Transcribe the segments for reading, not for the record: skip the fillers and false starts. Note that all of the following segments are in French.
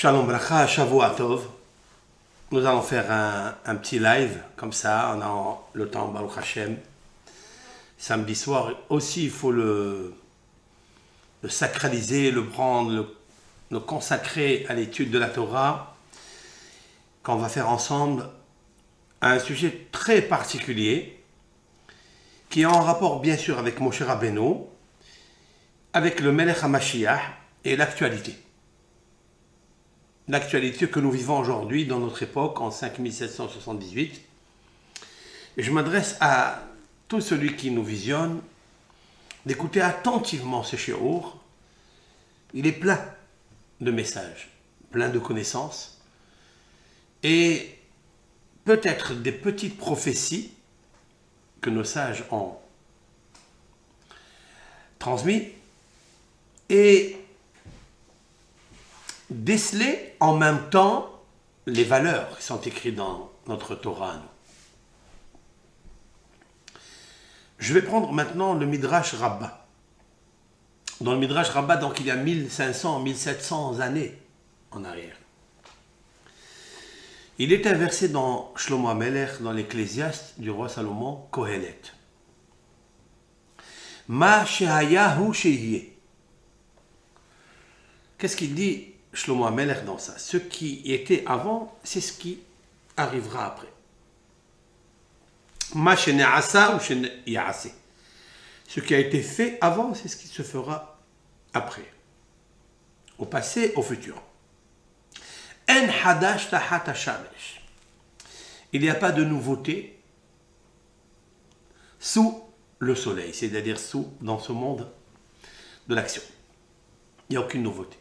Shalom Bracha, Shavua Tov. Nous allons faire un petit live, comme ça, on a le temps, Baruch Hashem. Samedi soir, aussi, il faut le sacraliser, le prendre, le consacrer à l'étude de la Torah, qu'on va faire ensemble, à un sujet très particulier, qui est en rapport, bien sûr, avec Moshe Rabbeinu, avec le Melech HaMashiach et l'actualité. L'actualité que nous vivons aujourd'hui dans notre époque en 5778. Et je m'adresse à tout celui qui nous visionne d'écouter attentivement ce shiur. Il est plein de messages, plein de connaissances et peut-être des petites prophéties que nos sages ont transmis et déceler en même temps les valeurs qui sont écrites dans notre Torah. Je vais prendre maintenant le Midrash Rabbah. Dans le Midrash Rabbah, donc il y a 1500, 1700 années en arrière. Il est inversé dans Shlomo HaMelech, dans l'Ecclésiaste du roi Salomon, Kohelet. Ma shehayahu sheyeh. Qu'est-ce qu'il dit Shlomo HaMelech dans ça? Ce qui était avant, c'est ce qui arrivera après. Ma shene'asa ou shene'ya'ase. Ce qui a été fait avant, c'est ce qui se fera après. Au passé, au futur. En hadash tahat hashamesh. Il n'y a pas de nouveauté sous le soleil, c'est-à-dire dans ce monde de l'action. Il n'y a aucune nouveauté.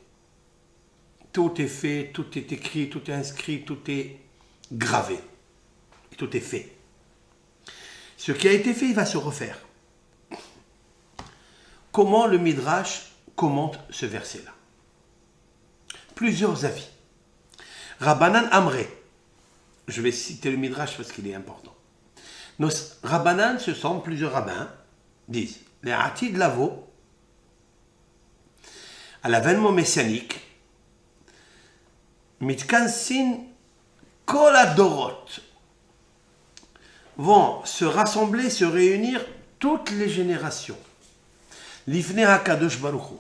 Tout est fait, tout est écrit, tout est inscrit, tout est gravé. Et tout est fait. Ce qui a été fait, il va se refaire. Comment le Midrash commente ce verset-là? Plusieurs avis. Rabbanan Amré. Je vais citer le Midrash parce qu'il est important. Nos Rabbanan, ce sont plusieurs rabbins, disent les Atid Lavo, à l'avènement messianique, Mitkansin Kol Adorot, vont se rassembler, se réunir toutes les générations. L'Ifnei HaKadosh Baruch Hu,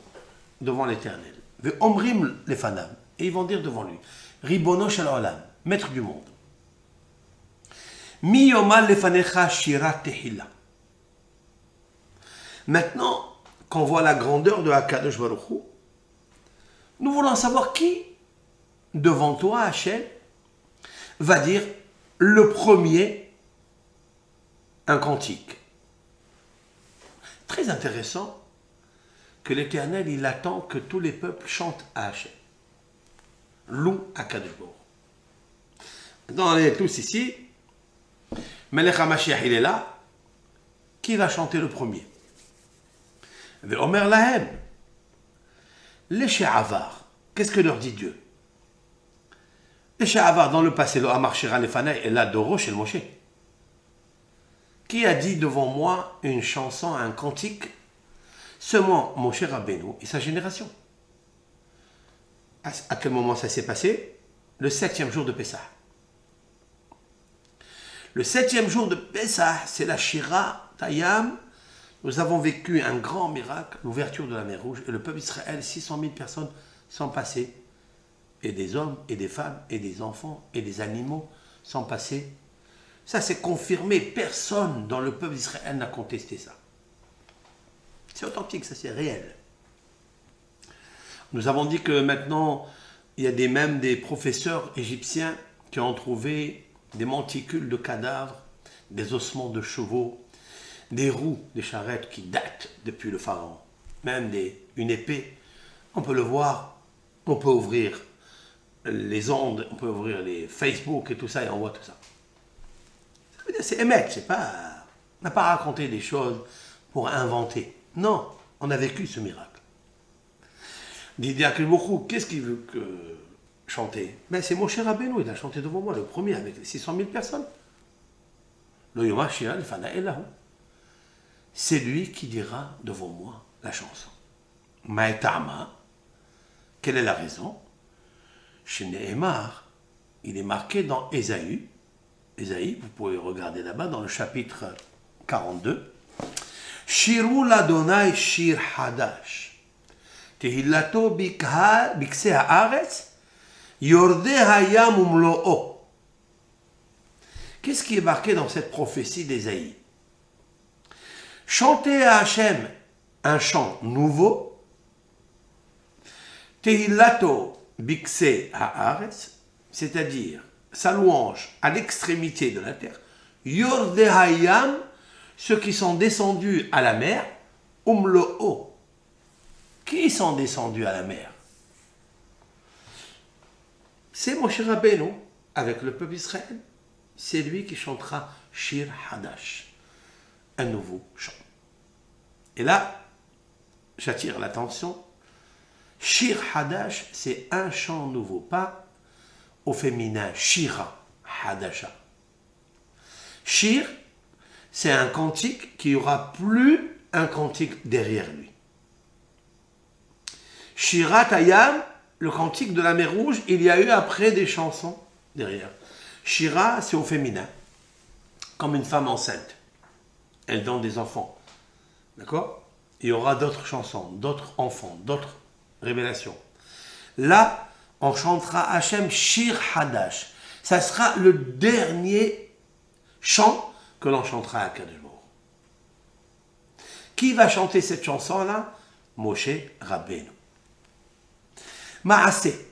devant l'Éternel. Ve'omrim lefanam, et ils vont dire devant lui, Ribono shel olam, maître du monde. Mi yomal lefanecha shirat tehila. Maintenant qu'on voit la grandeur de HaKadosh Baruch Hu, nous voulons savoir qui, devant toi, Hachem, va dire le premier un cantique. Très intéressant que l'Éternel, il attend que tous les peuples chantent à Hachem. Lou HaKadosh Baruch Hu. Maintenant, on est tous ici. Melech HaMashiach, il est là. Qui va chanter le premier? Ve'omer lahem. Les She'avar. Qu'est-ce que leur dit Dieu? Les She'avar, dans le passé, le Amar Shira Lefanai, et là, Doro chez le Moshe. Qui a dit devant moi une chanson, un cantique? Seulement Moshe Rabbeinu et sa génération. À quel moment ça s'est passé? Le 7e jour de Pessah. Le 7e jour de Pessah, c'est la Shira Tayam. Nous avons vécu un grand miracle, l'ouverture de la mer Rouge, et le peuple d'Israël, 600 000 personnes sont passées, et des hommes, et des femmes, et des enfants, et des animaux sont passés. Ça c'est confirmé, personne dans le peuple d'Israël n'a contesté ça. C'est authentique, ça c'est réel. Nous avons dit que maintenant, il y a même des professeurs égyptiens qui ont trouvé des monticules de cadavres, des ossements de chevaux, des roues, des charrettes qui datent depuis le pharaon. Même une épée, on peut le voir, on peut ouvrir les ondes, on peut ouvrir les Facebook et tout ça et on voit tout ça. C'est émettre, c'est pas... On n'a pas raconté des choses pour inventer. Non, on a vécu ce miracle. Didier Akelbourou, qu'est-ce qu'il veut chanter? Ben, c'est Moshe Rabbeinu, il a chanté devant moi, le premier, avec les 600 000 personnes. Le Yom HaShira Lefana Elahu. C'est lui qui dira devant moi la chanson. Maetama, quelle est la raison? Chez Nehemar, il est marqué dans Ésaïe. Ésaïe, vous pouvez regarder là-bas dans le chapitre 42. Shiru l'Adonai shir hadash. Tehillato bikse haaretz. Yordeh hayam umlo'o. Qu'est-ce qui est marqué dans cette prophétie d'Ésaïe? Chantez à Hachem un chant nouveau. Tehillato bikse haaretz, c'est-à-dire sa louange à l'extrémité de la terre. Yordeh hayam, ceux qui sont descendus à la mer. Umlo'o. Qui sont descendus à la mer? C'est Moshe Rabbeinu avec le peuple Israël. C'est lui qui chantera Shir Hadash, un nouveau chant. Et là, j'attire l'attention. Shir Hadash, c'est un chant nouveau, pas au féminin Shira Hadasha. Shir, c'est un cantique qui aura plus un cantique derrière lui. Shirat Hayam, le cantique de la mer Rouge, il y a eu après des chansons derrière. Shira, c'est au féminin, comme une femme enceinte. Elle donne des enfants. D'accord? Il y aura d'autres chansons, d'autres enfants, d'autres révélations. Là, on chantera Hachem Shir Hadash. Ça sera le dernier chant que l'on chantera à Kadosh Baruch Hu. Qui va chanter cette chanson-là? Moshe Rabbeinu. Maaseh,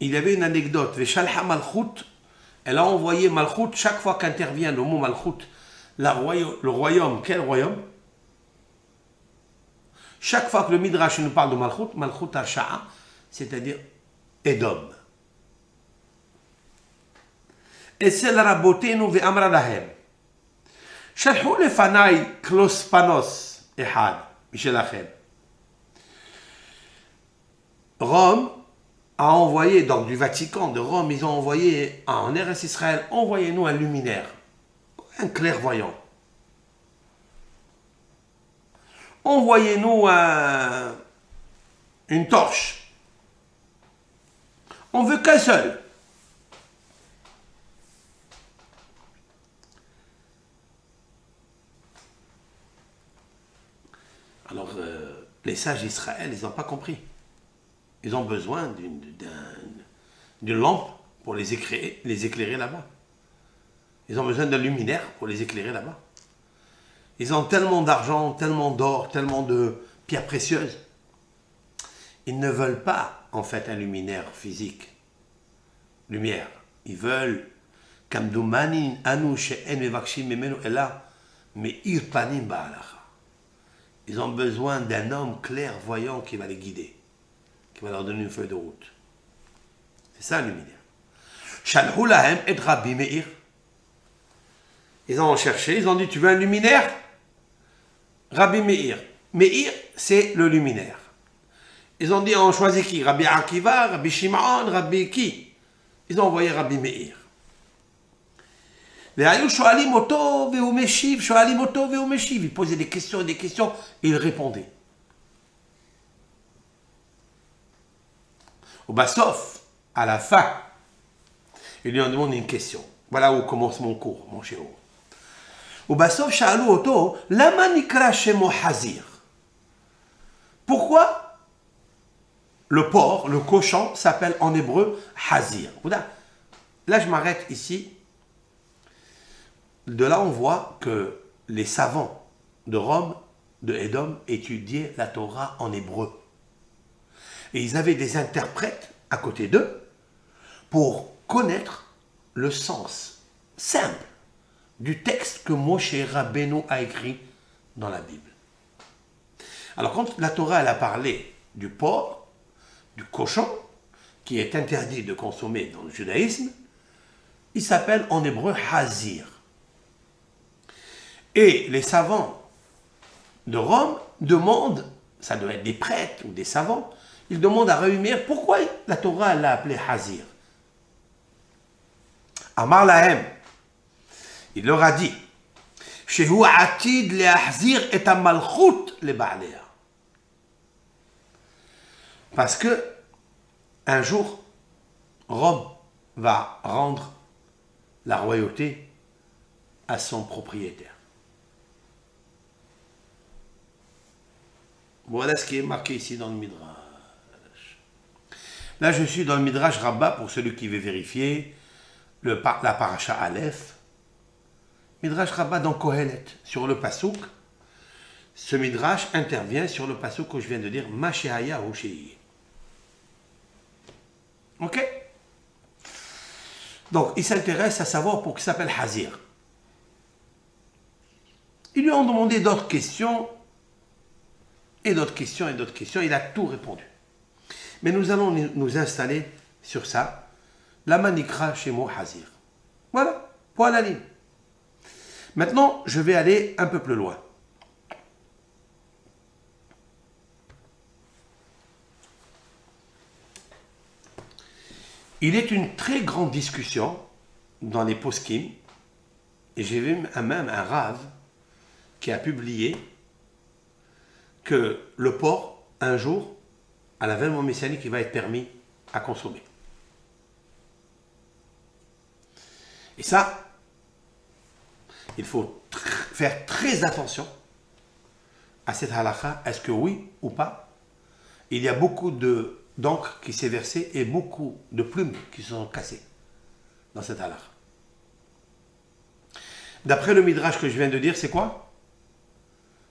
il y avait une anecdote. Veshalha Malchut, elle a envoyé Malchut, chaque fois qu'intervient le mot Malchut, le royaume, quel royaume? Chaque fois que le Midrash nous parle de Malchut, Malchut Hasha'a, c'est-à-dire Edom. Esel Rabotenu ve'amra lahem. Shalhu lefanai klospanos ehad, mishelachem. Rome a envoyé, donc du Vatican, de Rome, ils ont envoyé en Eretz Israël, envoyez-nous un luminaire, un clairvoyant. Envoyez-nous une torche. On veut qu'un seul. Alors, les sages d'Israël, ils n'ont pas compris. Ils ont besoin d'une lampe pour les éclairer là-bas. Ils ont besoin d'un luminaire pour les éclairer là-bas. Ils ont tellement d'argent, tellement d'or, tellement de pierres précieuses. Ils ne veulent pas, en fait, un luminaire physique. Lumière. Ils veulent Kamdoumani anu she'en mevakshim memenu ela me'ir panim ba'alacha. Ils ont besoin d'un homme clairvoyant qui va les guider, qui va leur donner une feuille de route. C'est ça, un luminaire. Shalhu lahem et Rabbi Meir. Ils ont cherché, ils ont dit, tu veux un luminaire? Rabbi Meir. Meir, c'est le luminaire. Ils ont dit, on choisit qui? Rabbi Akiva, Rabbi Shimon, Rabbi qui? Ils ont envoyé Rabbi Meir. Ils posaient des questions et des questions, et ils répondaient. Au Bassof, à la fin, ils lui ont demandé une question. Voilà où commence mon cours, mon chéro. Au Bassof, Sha'alou Oto, Lama nikra shemo Hazir. Pourquoi le porc, le cochon, s'appelle en hébreu Hazir? Là, je m'arrête ici. De là, on voit que les savants de Rome, de Édom, étudiaient la Torah en hébreu. Et ils avaient des interprètes à côté d'eux pour connaître le sens simple du texte que Moshe Rabbeinu a écrit dans la Bible. Alors, quand la Torah elle a parlé du porc, du cochon, qui est interdit de consommer dans le judaïsme, il s'appelle en hébreu Hazir. Et les savants de Rome demandent, ça doit être des prêtres ou des savants, ils demandent à Rabbi Meir pourquoi la Torah l'a appelé Hazir. Amar lahem, il leur a dit, Shehu atid le'ahzir et amalchut le ba'alea. Parce que un jour, Rome va rendre la royauté à son propriétaire. Voilà ce qui est marqué ici dans le Midrash. Là, je suis dans le Midrash Rabbah, pour celui qui veut vérifier, la paracha Aleph. Midrash Rabbah dans Kohelet, sur le Passouk. Ce Midrash intervient sur le Passouk que je viens de dire, Mashéaya Hoshei. Ok? Donc, il s'intéresse à savoir pour qui s'appelle Hazir. Ils lui ont demandé d'autres questions, et d'autres questions, et d'autres questions. Il a tout répondu. Mais nous allons nous installer sur ça. La manikra chez moi Hazir. Voilà, point à la ligne. Maintenant, je vais aller un peu plus loin. Il est une très grande discussion dans les poskim, et j'ai vu même un rave qui a publié que le porc, un jour, à l'avènement messianique, il va être permis à consommer. Et ça, il faut faire très attention à cette halakha. Est-ce que oui ou pas? Il y a beaucoup d'encre qui s'est versée et beaucoup de plumes qui se sont cassées dans cette halakha. D'après le midrash que je viens de dire, c'est quoi?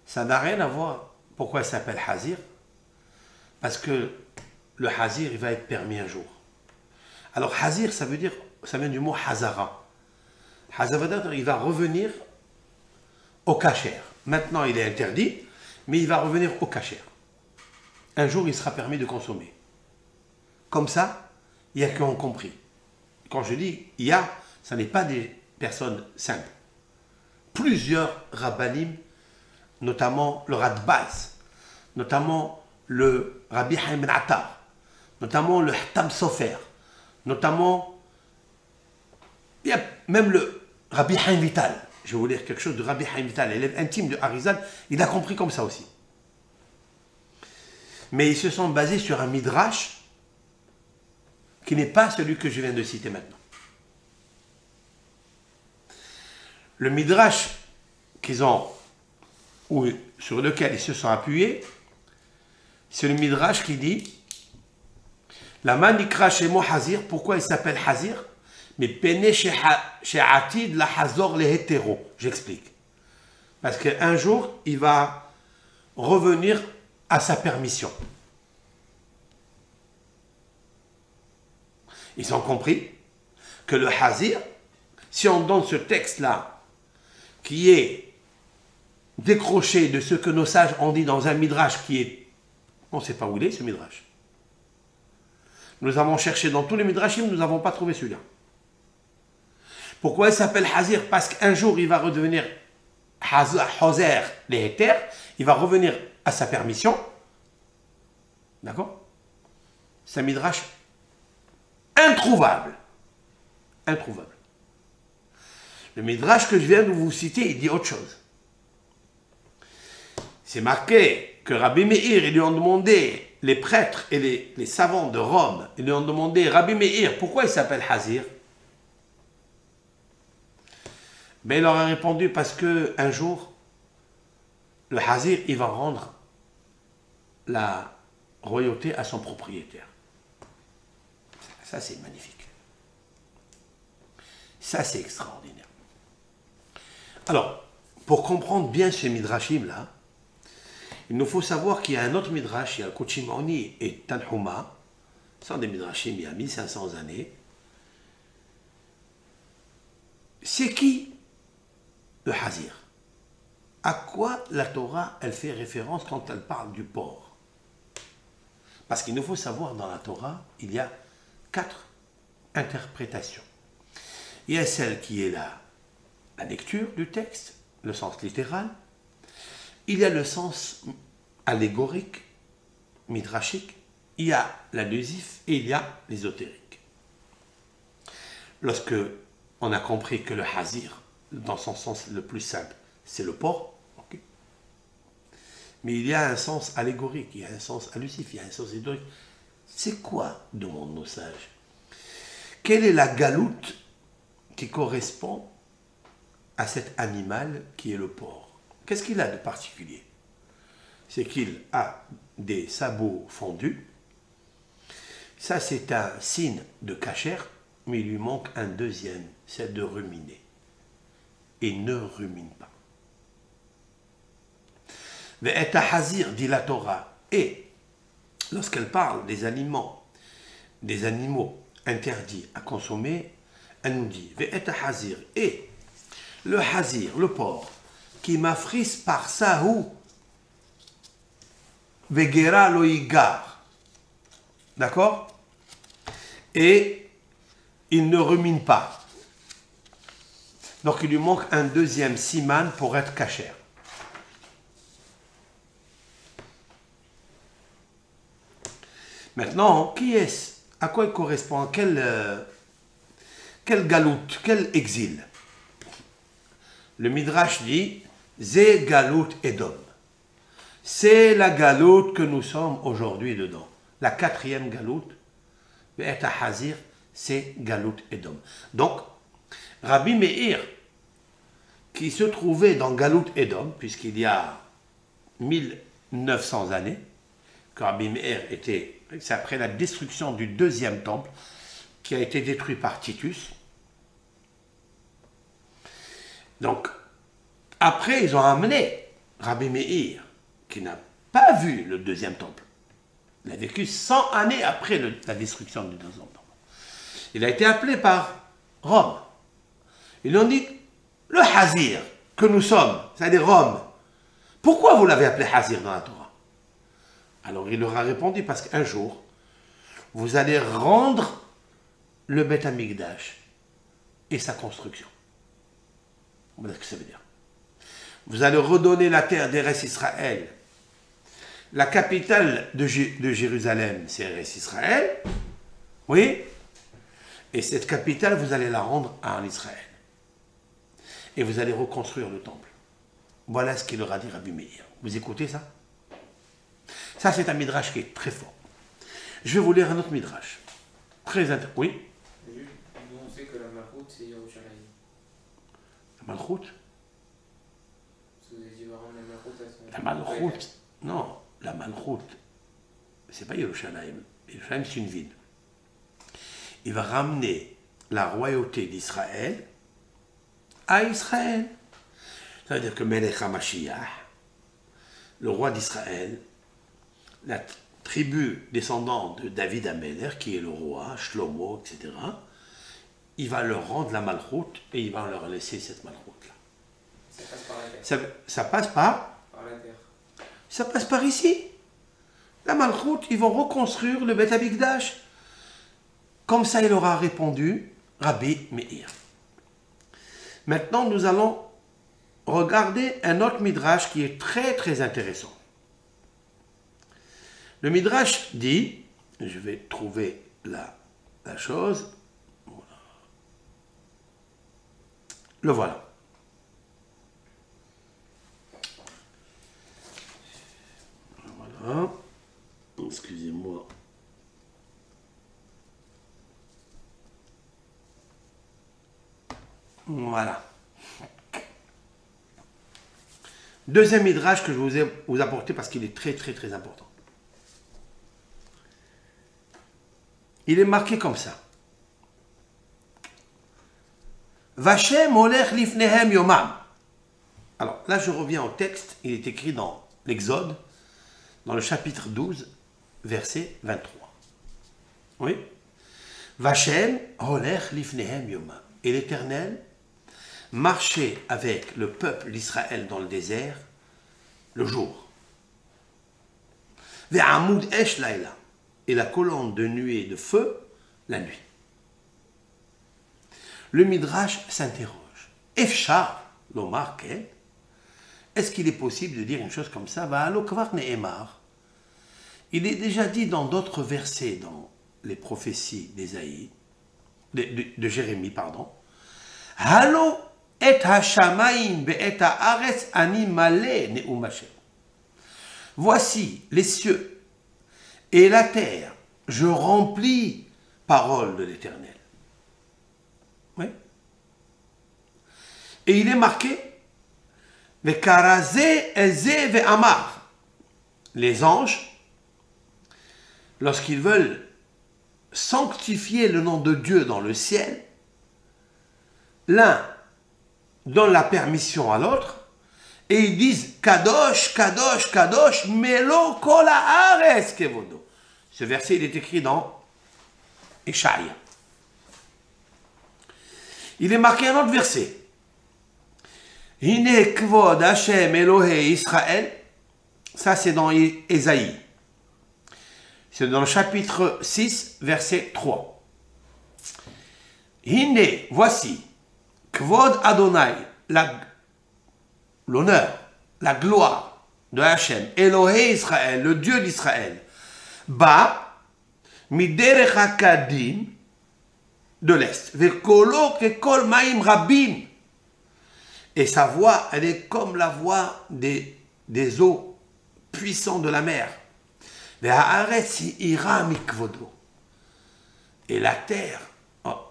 Ça n'a rien à voir. Pourquoi il s'appelle Hazir? Parce que le Hazir, il va être permis un jour. Alors Hazir, ça vient du mot Hazara. Hazara, il va revenir au kasher. Maintenant, il est interdit, mais il va revenir au kasher. Un jour, il sera permis de consommer. Comme ça, il y a qui ont compris. Quand je dis il y a, ce n'est pas des personnes simples. Plusieurs rabbanim, notamment le Radbaz, notamment le Rabbi Haim Ben Attar, notamment le Hatam Sofer, notamment, il y a même le Rabbi Haim Vital. Je vais vous lire quelque chose de Rabbi Haim Vital, l'élève intime de Harizal, il a compris comme ça aussi. Mais ils se sont basés sur un midrash qui n'est pas celui que je viens de citer maintenant. Le midrash sur lequel ils se sont appuyés, c'est le midrash qui dit la manikra chez moi Hazir. Pourquoi il s'appelle Hazir? Mais pene chez Atid la Hazor les hétéros. J'explique. Parce qu'un jour, il va revenir à sa permission. Ils ont compris que le Hazir, si on donne ce texte-là, qui est décroché de ce que nos sages ont dit dans un midrash qui est... On ne sait pas où il est, ce midrash. Nous avons cherché dans tous les midrashim, nous n'avons pas trouvé celui-là. Pourquoi il s'appelle Hazir? Parce qu'un jour, il va redevenir Hazer, les héters, il va revenir à sa permission. D'accord? C'est un midrash introuvable. Introuvable. Le midrash que je viens de vous citer, il dit autre chose. C'est marqué que Rabbi Meir, ils lui ont demandé, les prêtres et les savants de Rome, ils lui ont demandé, Rabbi Meir, pourquoi il s'appelle Hazir? Ben, il leur a répondu parce qu'un jour, le Hazir, il va rendre la royauté à son propriétaire. Ça, c'est magnifique. Ça, c'est extraordinaire. Alors, pour comprendre bien ce midrashim-là, il nous faut savoir qu'il y a un autre midrash, il y a le Kuchimoni et Tanhuma, ce sont des midrashim il y a 1500 années. C'est qui le Hazir? À quoi la Torah, elle fait référence quand elle parle du porc? Parce qu'il nous faut savoir, dans la Torah, il y a 4 interprétations. Il y a celle qui est la lecture du texte, le sens littéral. Il y a le sens allégorique, midrashique. Il y a l'allusif et il y a l'ésotérique. Lorsque on a compris que le Hazir, dans son sens le plus simple, c'est le porc, okay. Mais il y a un sens allégorique, il y a un sens allusif, il y a un sens ésotérique. C'est quoi, demandent nos sages? quelle est la galoute qui correspond à cet animal qui est le porc? Qu'est-ce qu'il a de particulier? C'est qu'il a des sabots fendus. Ça, c'est un signe de cachère, mais il lui manque un deuxième, c'est de ruminer. Et ne rumine pas. Ve'eta hazir, dit la Torah, et lorsqu'elle parle des animaux interdits à consommer, elle nous dit Ve'eta hazir, et le hazir, le porc, qui m'affrise par sahou, ve'gera loïgar. D'accord? Et il ne rumine pas. Donc il lui manque un deuxième siman pour être cachère. Maintenant, qui est-ce? À quoi il correspond? Quel galoute? Quel exil? Le Midrash dit Zé galoute Edom. C'est la galoute que nous sommes aujourd'hui dedans. La quatrième galoute, Ve'eta Hazir, c'est galoute Edom. Donc, Rabbi Meir, qui se trouvait dans galoute Edom, puisqu'il y a 1900 années, que Rabbi Meir était, c'est après la destruction du deuxième temple, qui a été détruit par Titus. Donc, après, ils ont amené Rabbi Meir, qui n'a pas vu le deuxième temple. Il a vécu 100 années après la destruction du deuxième temple. Il a été appelé par Rome. Ils lui ont dit, le Hazir que nous sommes, c'est-à-dire Rome, pourquoi vous l'avez appelé Hazir dans la Torah? Alors il leur a répondu, parce qu'un jour, vous allez rendre le Beth Amikdash et sa construction. Vous voyez ce que ça veut dire? Vous allez redonner la terre d'Eretz Israël. La capitale de Jérusalem, c'est Eretz Israël. Oui. Et cette capitale, vous allez la rendre en Israël. Et vous allez reconstruire le temple. Voilà ce qu'il leur a dit Rabbi Meir. Vous écoutez ça? Ça, c'est un midrash qui est très fort. Je vais vous lire un autre midrash. Très intéressant. Oui? Nous, on sait que la Malchoute, c'est Yerushalayim. La Malchoute? Parce que vous avez dit, vraiment, la Malchoute, à son... La Malchoute, non. La Malchoute, c'est pas Yerushalayim. Yerushalayim, c'est une ville. Il va ramener la royauté d'Israël à Israël. Ça veut dire que Melech HaMashiach, le roi d'Israël, la tribu descendante de David Améler, qui est le roi, Shlomo, etc., il va leur rendre la Malchoute et il va leur laisser cette Malchoute-là. Ça passe par la terre. Ça passe par la terre. Ça passe par ici. La Malchoute, ils vont reconstruire le Beth Amikdash. Comme ça, il aura répondu Rabbi Meir. Maintenant, nous allons regarder un autre midrash qui est très très intéressant. Le midrash dit, je vais trouver la chose, voilà. Le voilà. Voilà. Excusez-moi. Voilà. Deuxième midrash que je vous ai apporté parce qu'il est très très très important. Il est marqué comme ça. Vashem olech lifnehem yomam. Alors là je reviens au texte, il est écrit dans l'Exode, dans le chapitre 12, verset 23. Oui. Vashem olech lifnehem yomam. Et l'Éternel marchait avec le peuple d'Israël dans le désert le jour. Ve'amud esh laïla. Et la colonne de nuée de feu la nuit. Le Midrash s'interroge. Efshar, l'omar ken. Est-ce qu'il est possible de dire une chose comme ça? Va'alo kvar ne'emar. Il est déjà dit dans d'autres versets, dans les prophéties d'Ésaïe, de Jérémie, pardon. Halo et hashamayim be'et haaretz ani malé ne'um Hashem. Voici les cieux et la terre, je remplis parole de l'Éternel. Et il est marqué Vekarazé, Ezé, Ve'amar. Les anges, lorsqu'ils veulent sanctifier le nom de Dieu dans le ciel, l'un donne la permission à l'autre et ils disent Kadosh, Kadosh, Kadosh, Melo Kol Haaretz Kevodo. Ce verset, il est écrit dans Ishaïa. Il est marqué un autre verset. Hine Kvod Hashem Elohei Israël. Ça, c'est dans Ésaïe. C'est dans le chapitre 6, verset 3. Hine, voici, Kvod Adonai, l'honneur, la gloire de Hachem, Elohei Israël, le Dieu d'Israël, Ba, Miderech HaKadim, de l'Est, Vekolo Kekol Maïm Rabim. Et sa voix, elle est comme la voix des eaux puissantes de la mer. Et la terre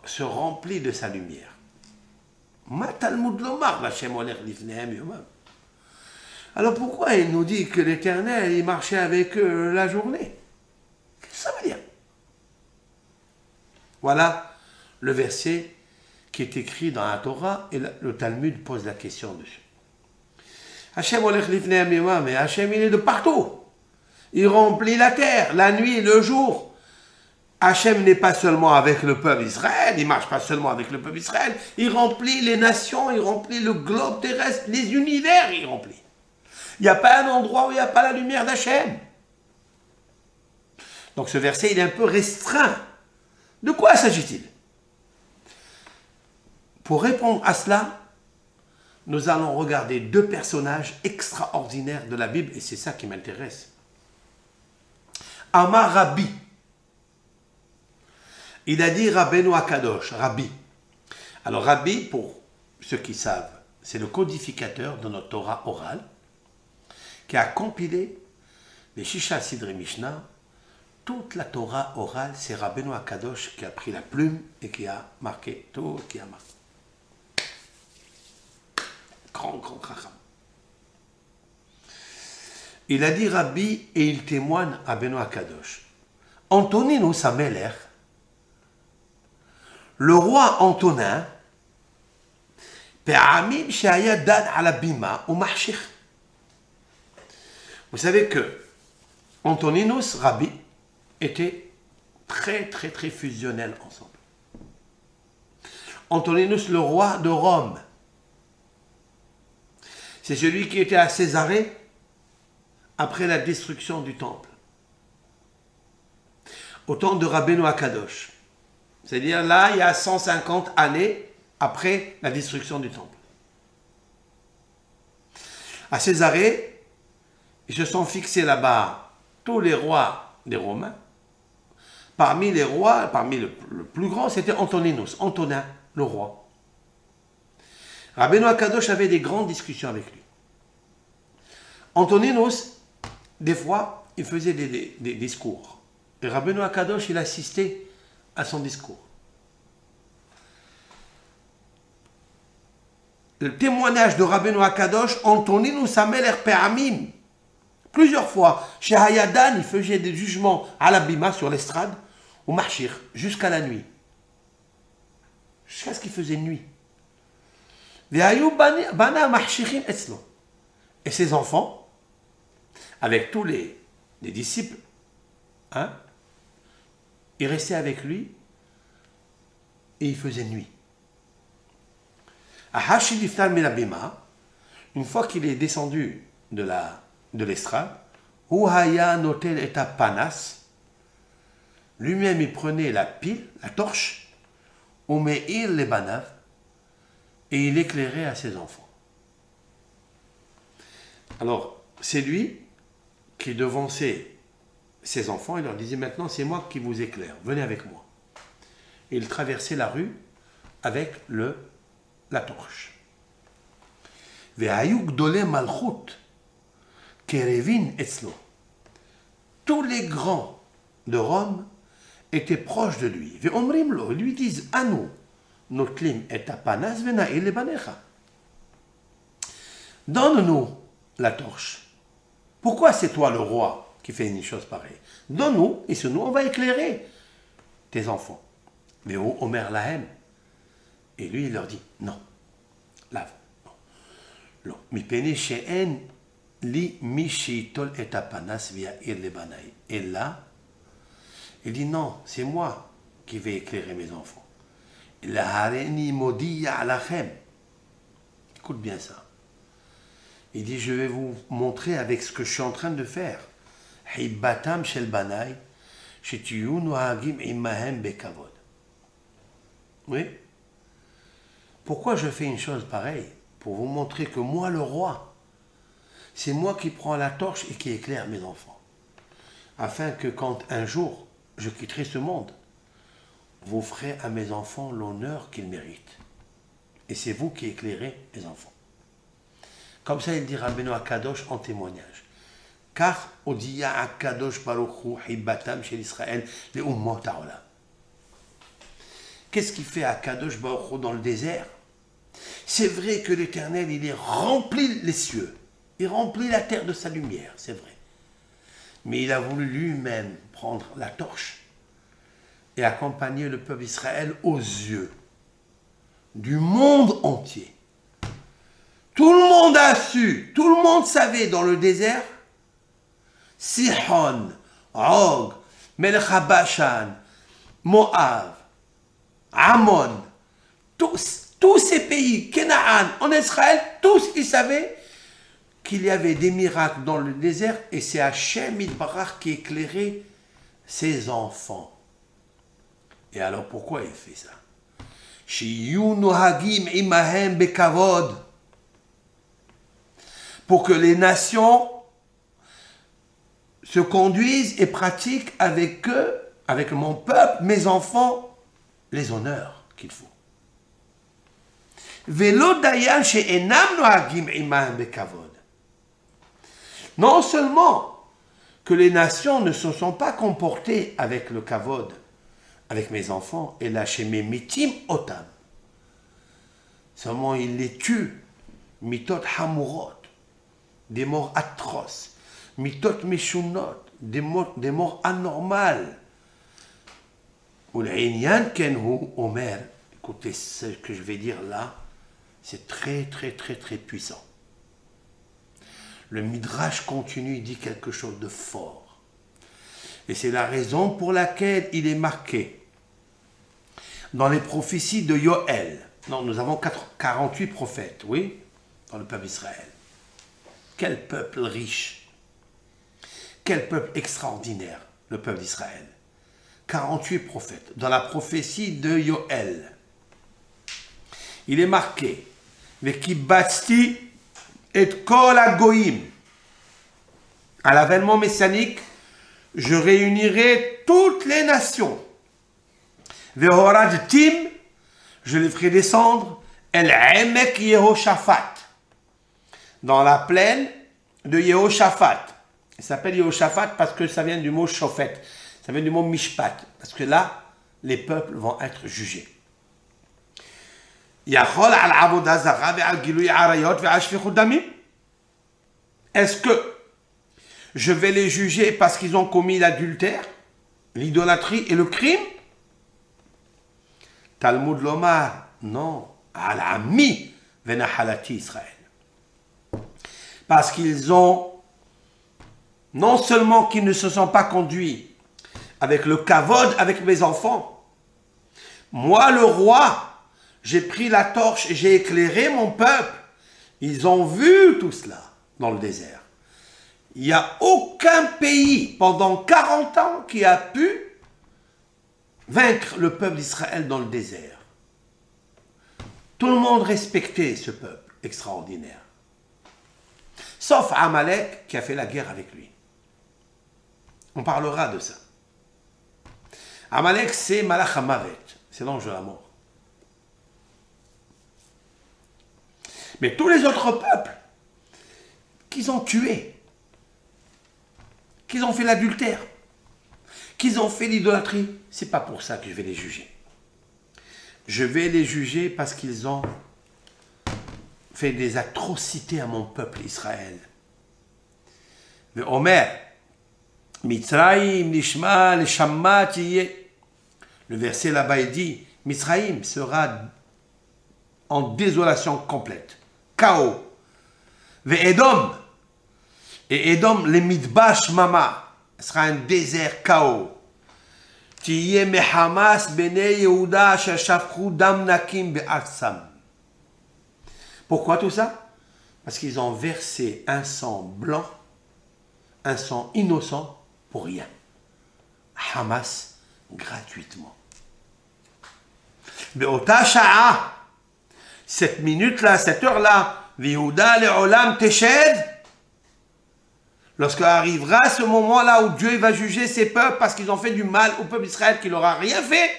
se remplit de sa lumière. Alors pourquoi il nous dit que l'Éternel, il marchait avec eux la journée? Qu'est-ce que ça veut dire? Voilà le verset qui est écrit dans la Torah et le Talmud pose la question dessus. Hachem olech lifnei hamimah, mais Hachem il est de partout. Il remplit la terre, la nuit, le jour. Hachem n'est pas seulement avec le peuple Israël, il ne marche pas seulement avec le peuple Israël, il remplit les nations, il remplit le globe terrestre, les univers, il remplit. Il n'y a pas un endroit où il n'y a pas la lumière d'Hachem. Donc ce verset, il est un peu restreint. De quoi s'agit-il? Pour répondre à cela, nous allons regarder deux personnages extraordinaires de la Bible, et c'est ça qui m'intéresse. Amar Rabbi. Il a dit Rabbeinu Akadosh, Rabbi. Alors Rabbi, pour ceux qui savent, c'est le codificateur de notre Torah orale, qui a compilé les Shisha Sidrei Mishnah. Toute la Torah orale, c'est Rabbeinu Akadosh qui a pris la plume et qui a marqué tout, qui a marqué. Grand chacham. Il a dit Rabbi et il témoigne à Rabbeinu Akadosh. Antoninus Amelech, le roi Antonin, Pe'amim she'aya dan ala bima ou mahshich. Vous savez que Antoninus, Rabbi, étaient très fusionnels ensemble. Antoninus, le roi de Rome, c'est celui qui était à Césarée après la destruction du temple, au temps de Rabbeinu Akadosh. C'est-à-dire là, il y a 150 années après la destruction du temple. À Césarée, ils se sont fixés là-bas tous les rois des Romains. Parmi les rois, parmi le plus grand, c'était Antoninus, Antonin, le roi. Rabbeinu Akadosh avait des grandes discussions avec lui. Antoninus, des fois, il faisait des discours. Et Rabbeinu Akadosh, il assistait à son discours. Le témoignage de Rabbeinu Akadosh, Antoninus Amelech Pe'amim, plusieurs fois, chez Hayadan, il faisait des jugements à l'abima sur l'estrade, au marchir, jusqu'à la nuit. Jusqu'à ce qu'il faisait nuit. Et ses enfants, avec tous les disciples, hein, ils restaient avec lui et il faisait nuit. Une fois qu'il est descendu de l'estrade, lui-même il prenait la pile, la torche, et il éclairait à ses enfants. Alors, c'est lui qui devançait ses enfants et leur disait maintenant c'est moi qui vous éclaire, venez avec moi. Et il traversait la rue avec la torche. Tous les grands de Rome étaient proches de lui. Ils lui disent à nous, notlim et apanas venaïl lebanecha. donne-nous la torche. Pourquoi c'est toi le roi qui fait une chose pareille? Donne-nous, et sur nous, on va éclairer tes enfants. Mais Omer Lahem, et lui, il leur dit, non, lave. Non. Et là, il dit, non, c'est moi qui vais éclairer mes enfants. Écoute bien ça. Il dit, je vais vous montrer avec ce que je suis en train de faire. Oui. Pourquoi je fais une chose pareille? Pour vous montrer que moi, le roi, c'est moi qui prends la torche et qui éclaire mes enfants. Afin que quand un jour je quitterai ce monde, vous ferez à mes enfants l'honneur qu'ils méritent. Et c'est vous qui éclairez les enfants. Comme ça, il dit Rabbeinu Akadosh en témoignage. Car Odiya Akadosh Baruch Hu Hibbatam Shel Israël le Ummot Ha'olam. Qu'est-ce qu'il fait Akadosh Baruch Hu dans le désert? C'est vrai que l'Éternel, il est rempli les cieux. Il remplit la terre de sa lumière, c'est vrai. Mais il a voulu lui-même prendre la torche et accompagner le peuple d'Israël aux yeux du monde entier. Tout le monde a su, tout le monde savait dans le désert, Sihon, Og, Melech HaBashan, Moab, Ammon, tous ces pays, Canaan, en Israël, tous ils savaient qu'il y avait des miracles dans le désert et c'est Hachem Yitbarach qui éclairait ses enfants. Et alors pourquoi il fait ça? Shiyu nohagim imahem bekavod. Pour que les nations se conduisent et pratiquent avec eux, avec mon peuple, mes enfants, les honneurs qu'il faut. Velo dayan she'enam nohagim imahem bekavod. Non seulement que les nations ne se sont pas comportées avec le kavod, avec mes enfants, et là chez mes mitim otam. Seulement il les tue, mitot hamurot, des morts atroces, mitot meshunot, des morts anormales. Ou l'inyan kenhu omer, écoutez ce que je vais dire là, c'est très puissant. Le Midrash continue, il dit quelque chose de fort. Et c'est la raison pour laquelle il est marqué dans les prophéties de Yoël. Non, nous avons 48 prophètes, oui, dans le peuple d'Israël. Quel peuple riche. Quel peuple extraordinaire, le peuple d'Israël. 48 prophètes. Dans la prophétie de Yoël, il est marqué « Vekibasti » et kol hagoyim. À l'avènement messianique, je réunirai toutes les nations. Vehoradtim, je les ferai descendre, el emek Yehoshaphat, dans la plaine de Yehoshaphat. Il s'appelle Yehoshaphat parce que ça vient du mot shofet, ça vient du mot mishpat, parce que là, les peuples vont être jugés. Est-ce que je vais les juger parce qu'ils ont commis l'adultère, l'idolâtrie et le crime? Talmud Lomar, non. Alami venahalati Israël. Parce qu'ils ont, non seulement qu'ils ne se sont pas conduits avec le kavod, avec mes enfants, moi le roi, j'ai pris la torche et j'ai éclairé mon peuple. Ils ont vu tout cela dans le désert. Il n'y a aucun pays pendant 40 ans qui a pu vaincre le peuple d'Israël dans le désert. Tout le monde respectait ce peuple extraordinaire. Sauf Amalek qui a fait la guerre avec lui. On parlera de ça. Amalek, c'est Malach HaMavet, c'est l'ange de la mort. Mais tous les autres peuples qu'ils ont tués, qu'ils ont fait l'adultère, qu'ils ont fait l'idolâtrie, c'est pas pour ça que je vais les juger. Je vais les juger parce qu'ils ont fait des atrocités à mon peuple Israël. Mais Omer, Mitzrayim nishma leshamma tiyeh. Le verset là-bas il dit, Mitzrayim sera en désolation complète, chaos. Ve'edom, et Edom, les midbash mama, sera un désert chaos. Tiyeh mehamas bnei Yehuda asher shafchu dam nakim be'atzam. Pourquoi tout ça? Parce qu'ils ont versé un sang blanc, un sang innocent pour rien. Hamas, gratuitement. Be'ota sha'a, cette minute-là, cette heure-là, Yehuda le'olam teshed, lorsque arrivera ce moment-là où Dieu va juger ses peuples parce qu'ils ont fait du mal au peuple d'Israël qui leur a rien fait,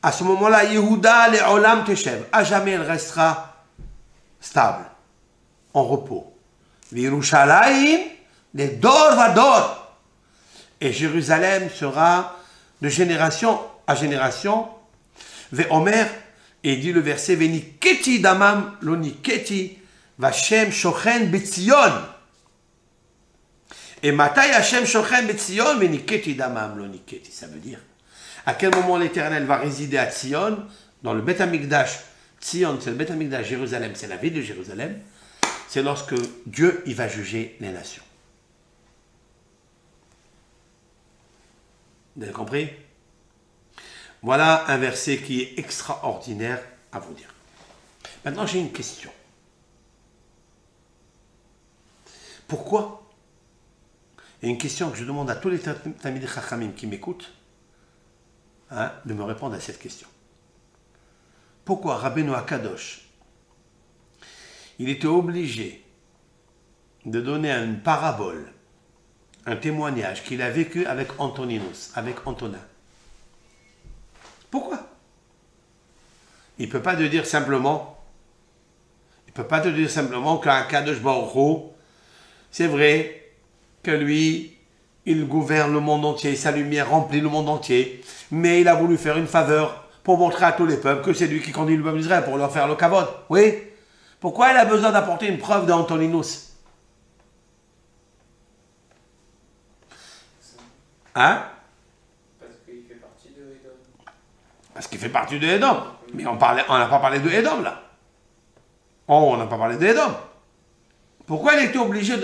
à ce moment-là, Yehuda le'olam teshed, à jamais elle restera stable, en repos. Yerushalayim les dor vador, et Jérusalem sera de génération à génération. Ve'omer, et dit le verset, Veniketi damam lo niketi Vashem shochen betzion. Et matai Hashem shochen betzion veniketi damam lo niketi. Ça veut dire, à quel moment l'Éternel va résider à Tzion, dans le Beth Amikdash. Tzion, c'est le Beth Amikdash, Jérusalem, c'est la ville de Jérusalem. C'est lorsque Dieu, il va juger les nations. Vous avez compris? Voilà un verset qui est extraordinaire à vous dire. Maintenant, j'ai une question. Pourquoi? Et une question que je demande à tous les Talmidei Chachamim qui m'écoutent, de me répondre à cette question. Pourquoi Rabbeinu Akadosh, il était obligé de donner une parabole, un témoignage qu'il a vécu avec Antoninus, avec Antonin? Pourquoi? Il ne peut pas te dire simplement, qu'un Kadosh Baruch Hu, c'est vrai que lui, il gouverne le monde entier, sa lumière remplit le monde entier, mais il a voulu faire une faveur pour montrer à tous les peuples que c'est lui qui conduit le peuple d'Israël, pour leur faire le kavod. Oui? Pourquoi il a besoin d'apporter une preuve d'Antoninus? Hein? Parce qu'il fait partie de Edom. Mais on n'a pas parlé de Edom, là. Oh, on n'a pas parlé de Edom. Pourquoi il était obligé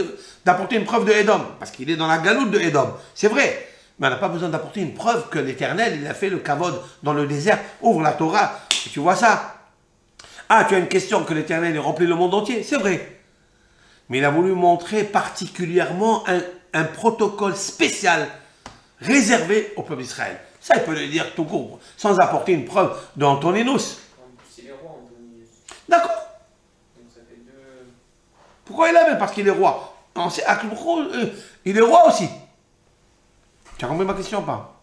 d'apporter une preuve de Edom? Parce qu'il est dans la galoute de Edom. C'est vrai. Mais on n'a pas besoin d'apporter une preuve que l'Éternel, il a fait le kavod dans le désert. Ouvre la Torah et tu vois ça. Ah, tu as une question que l'Éternel ait rempli le monde entier. C'est vrai. Mais il a voulu montrer particulièrement un protocole spécial réservé au peuple d'Israël. Ça, il peut le dire tout court, sans apporter une preuve d'Antoninus. Il est roi, Antoninus. D'accord. Donc ça fait deux... Pourquoi il est là? Parce qu'il est roi. Il est roi aussi. Tu as compris ma question ou pas?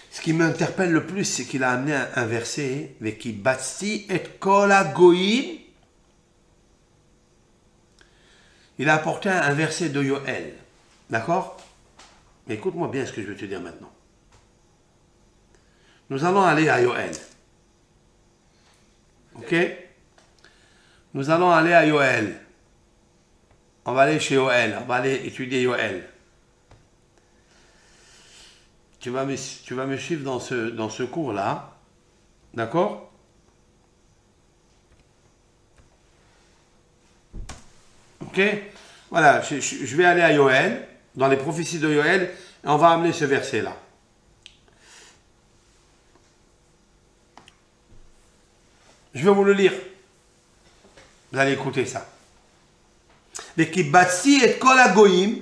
Ce qui m'interpelle le plus, c'est qu'il a amené un verset, « Veki batsti et kol hagoyim ». Il a apporté un verset de Yoël. D'accord? Mais écoute-moi bien ce que je vais te dire maintenant. Nous allons aller à Yoël. Ok? Nous allons aller à Yoël. On va aller chez Yoël. On va aller étudier Yoël. Tu vas me suivre dans ce cours-là. D'accord? Ok? Voilà, je vais aller à Yoël, dans les prophéties de Yoël, et on va amener ce verset-là. Je vais vous le lire. Vous allez écouter ça. Vekibatsi et kol hagoyim,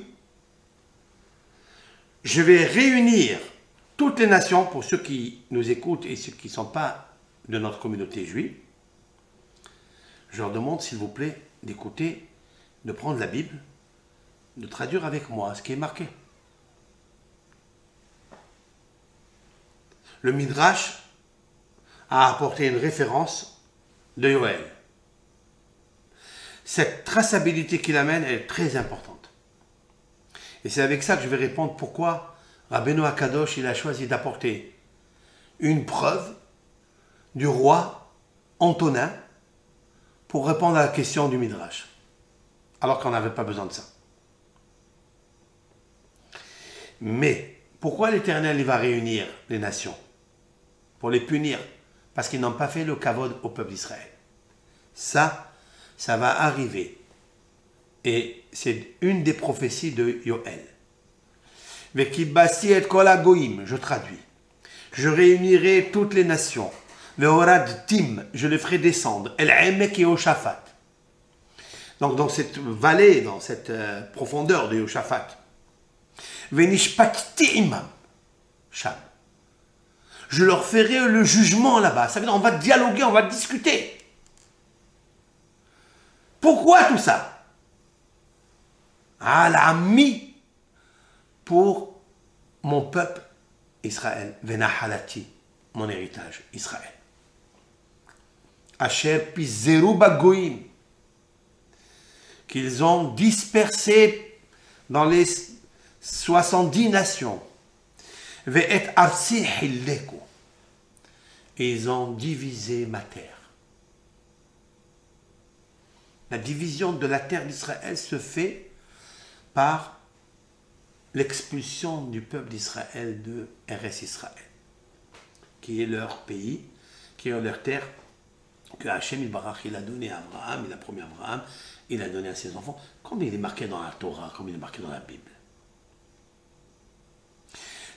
je vais réunir toutes les nations, pour ceux qui nous écoutent et ceux qui ne sont pas de notre communauté juive. Je leur demande, s'il vous plaît, d'écouter, de prendre la Bible, de traduire avec moi ce qui est marqué. Le Midrash a apporté une référence de Yoël. Cette traçabilité qu'il amène est très importante. Et c'est avec ça que je vais répondre pourquoi Rabbeinu Akadosh il a choisi d'apporter une preuve du roi Antonin pour répondre à la question du Midrash, alors qu'on n'avait pas besoin de ça. Mais pourquoi l'Éternel va réunir les nations? Pour les punir, parce qu'ils n'ont pas fait le kavod au peuple d'Israël. Ça va arriver. Et c'est une des prophéties de Yoël. Vekibasi et kol hagoyim, je traduis. Je réunirai toutes les nations. Veorad tim, je les ferai descendre. El emek et Yoshaphat. Donc dans cette vallée, dans cette profondeur de Yoshaphat. Venishpakti imam. Sham. Je leur ferai le jugement là-bas. Ça veut dire on va dialoguer, on va discuter. Pourquoi tout ça? Al-Ami, pour mon peuple Israël. Venahalati, mon héritage Israël. Asher pizeru bagoim, qu'ils ont dispersé dans les 70 nations. Ve'et arsi hilleku, et ils ont divisé ma terre. La division de la terre d'Israël se fait par l'expulsion du peuple d'Israël de Eretz Israël, qui est leur pays, qui est leur terre, que Hachem il a donné à Abraham, il a promis à Abraham, il a donné à ses enfants, comme il est marqué dans la Torah, comme il est marqué dans la Bible.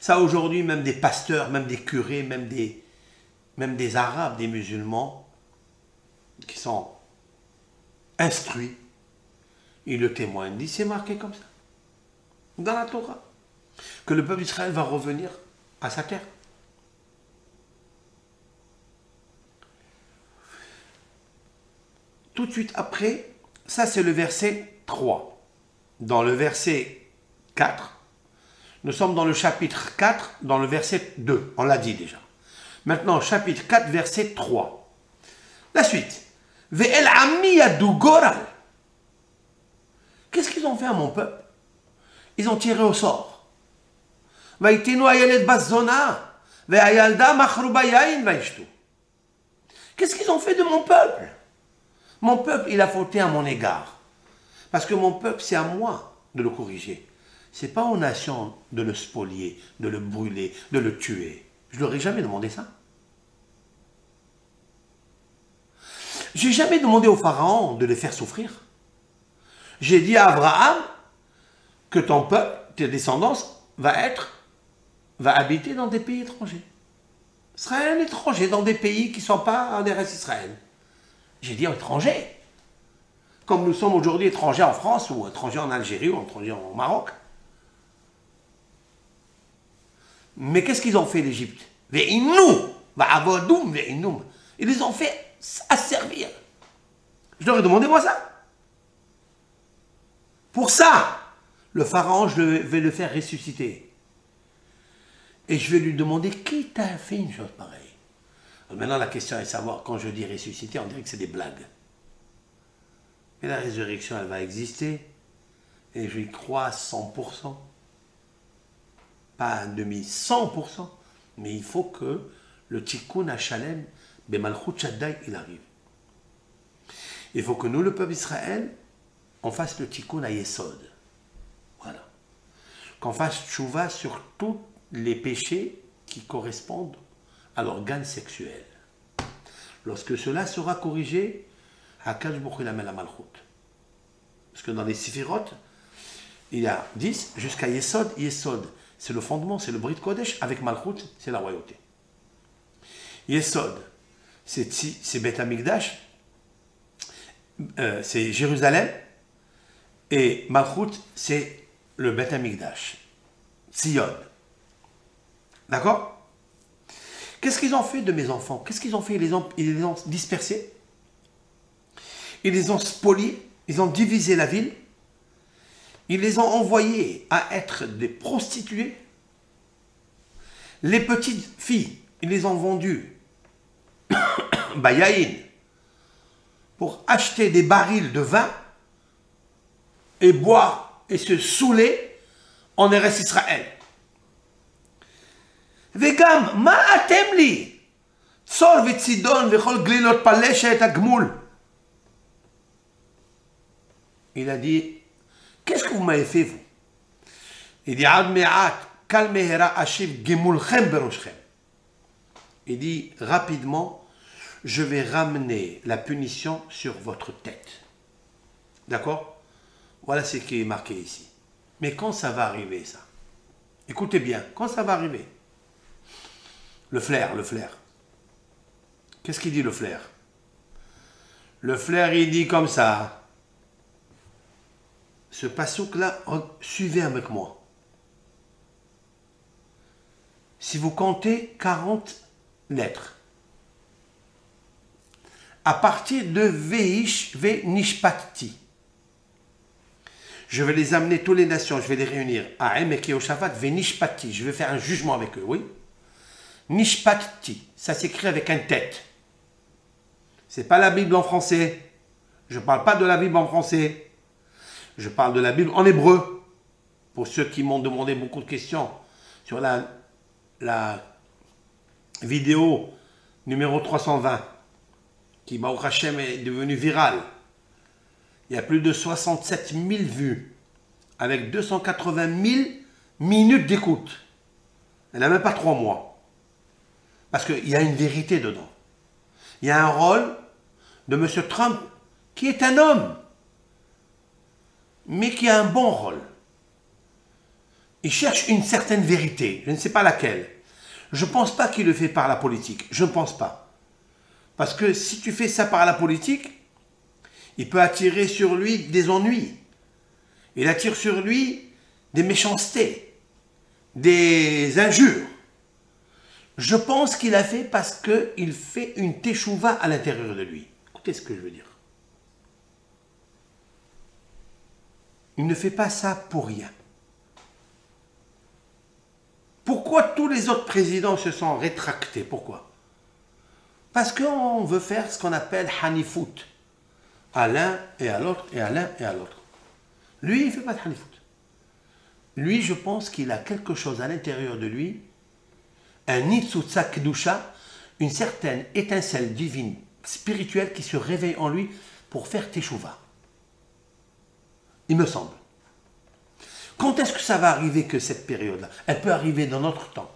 Ça aujourd'hui, même des pasteurs, même des curés, même des Arabes, des musulmans, qui sont instruits, ils le témoignent, disent c'est marqué comme ça, dans la Torah, que le peuple d'Israël va revenir à sa terre. Tout de suite après, ça c'est le verset 3. Dans le verset 4, nous sommes dans le chapitre 4, dans le verset 2, on l'a dit déjà. Maintenant, chapitre 4, verset 3. La suite. Ve'el ami yadu goral. Qu'est-ce qu'ils ont fait à mon peuple? Ils ont tiré au sort. Vaitinu ayaled bazona, ve'ayalda machruba yain vaishtu. Qu'est-ce qu'ils ont fait de mon peuple? Mon peuple, il a fauté à mon égard. Parce que mon peuple, c'est à moi de le corriger. Ce n'est pas aux nations de le spolier, de le brûler, de le tuer. Je ne leur ai jamais demandé ça. Je n'ai jamais demandé au pharaon de les faire souffrir. J'ai dit à Abraham que ton peuple, tes descendants, va habiter dans des pays étrangers. Ce sera un étranger dans des pays qui ne sont pas en Eretz Israël. J'ai dit étranger. Comme nous sommes aujourd'hui étrangers en France, ou étrangers en Algérie, ou étrangers au Maroc. Mais qu'est-ce qu'ils ont fait l'Égypte? Ils les ont fait asservir. Je leur ai demandé moi ça. Pour ça, le pharaon, je vais le faire ressusciter. Et je vais lui demander qui t'a fait une chose pareille. Maintenant, la question est de savoir, quand je dis ressusciter, on dirait que c'est des blagues. Mais la résurrection, elle va exister. Et je y crois à 100%. Pas un demi, 100%. Mais il faut que le tikkun à Shalem, Bemalchut Shaddai, il arrive. Il faut que nous, le peuple d'Israël, on fasse le tikkun à Yesod. Voilà. Qu'on fasse tchouva sur tous les péchés qui correspondent à l'organe sexuel. Lorsque cela sera corrigé, Hakadosh Baruch Hu amène la Malchut. Parce que dans les Siphiroth, il y a 10 jusqu'à Yesod. Yesod, c'est le fondement, c'est le Brit Kodesh. Avec Malchut, c'est la royauté. Yesod, c'est Beth Amikdash, c'est Jérusalem. Et Malchut, c'est le Beth Amikdash. Tzion. D'accord? Qu'est-ce qu'ils ont fait de mes enfants? Qu'est-ce qu'ils ont fait? Ils les ont dispersés. Ils les ont spoliés. Ils ont divisé la ville. Ils les ont envoyés à être des prostituées. Les petites filles, ils les ont vendues Bayaïn pour acheter des barils de vin et boire et se saouler en Eretz Israël. Vegam, ma atem li, Hatzor v'Tzidon v'chol glilot paleshet agmul. Il a dit, qu'est-ce que vous m'avez fait, vous? Il dit, Ad me'at, kal mehera ashiv gemulchem beroshchem. Il dit, rapidement, je vais ramener la punition sur votre tête. D'accord? Voilà ce qui est marqué ici. Mais quand ça va arriver, ça? Écoutez bien, quand ça va arriver? Le flair, le flair. Qu'est-ce qu'il dit, le flair? Le flair, il dit comme ça. Ce passouk-là, suivez avec moi. Si vous comptez 40 lettres, à partir de Veish ve Nishpati, je vais les amener, toutes les nations, je vais les réunir à Emek et Oshaphat ve Nishpati, je vais faire un jugement avec eux, oui. Nishpati, ça s'écrit avec un tête. C'est pas la Bible en français. Je ne parle pas de la Bible en français. Je parle de la Bible en hébreu. Pour ceux qui m'ont demandé beaucoup de questions sur la vidéo numéro 320, qui, Baruch Hashem, est devenue virale. Il y a plus de 67 000 vues, avec 280 000 minutes d'écoute. Elle n'a même pas 3 mois. Parce qu'il y a une vérité dedans. Il y a un rôle de M. Trump, qui est un homme, mais qui a un bon rôle. Il cherche une certaine vérité, je ne sais pas laquelle. Je ne pense pas qu'il le fait par la politique, je ne pense pas. Parce que si tu fais ça par la politique, il peut attirer sur lui des ennuis. Il attire sur lui des méchancetés, des injures. Je pense qu'il a fait parce qu'il fait une teshuva à l'intérieur de lui. Écoutez ce que je veux dire. Il ne fait pas ça pour rien. Pourquoi tous les autres présidents se sont rétractés? Pourquoi? Parce qu'on veut faire ce qu'on appelle hanifout. À l'un et à l'autre, et à l'un et à l'autre. Lui, il ne fait pas de hanifout. Lui, je pense qu'il a quelque chose à l'intérieur de lui, un nitsutsa kedusha, une certaine étincelle divine, spirituelle qui se réveille en lui pour faire teshuva. Il me semble. Quand est-ce que ça va arriver que cette période-là? Elle peut arriver dans notre temps.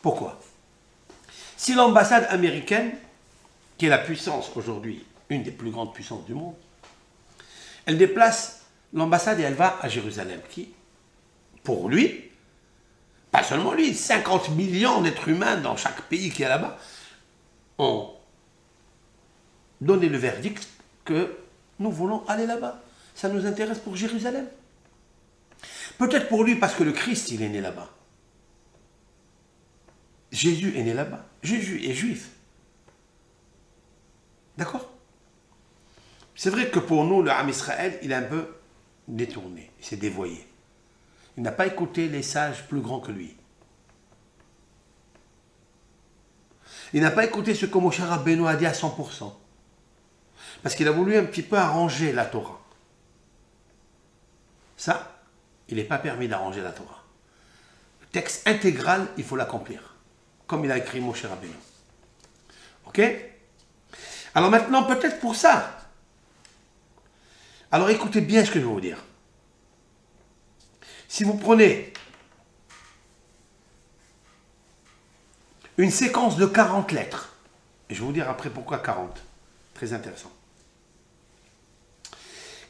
Pourquoi? Si l'ambassade américaine, qui est la puissance aujourd'hui, une des plus grandes puissances du monde, elle déplace l'ambassade et elle va à Jérusalem, qui, pour lui, pas seulement lui, 50 millions d'êtres humains dans chaque pays qui est là-bas, ont donné le verdict que nous voulons aller là-bas. Ça nous intéresse pour Jérusalem. Peut-être pour lui parce que le Christ, il est né là-bas. Jésus est né là-bas. Jésus est juif. D'accord? C'est vrai que pour nous, le Ham Israël, il est un peu détourné. Il s'est dévoyé. Il n'a pas écouté les sages plus grands que lui. Il n'a pas écouté ce que Moshe Rabbeinu a dit à 100%. Parce qu'il a voulu un petit peu arranger la Torah. Ça, il n'est pas permis d'arranger la Torah. Le texte intégral, il faut l'accomplir. Comme il a écrit Moshe Rabbeinu. Ok? Alors maintenant, peut-être pour ça. Alors écoutez bien ce que je vais vous dire. Si vous prenez une séquence de 40 lettres, et je vais vous dire après pourquoi 40, très intéressant.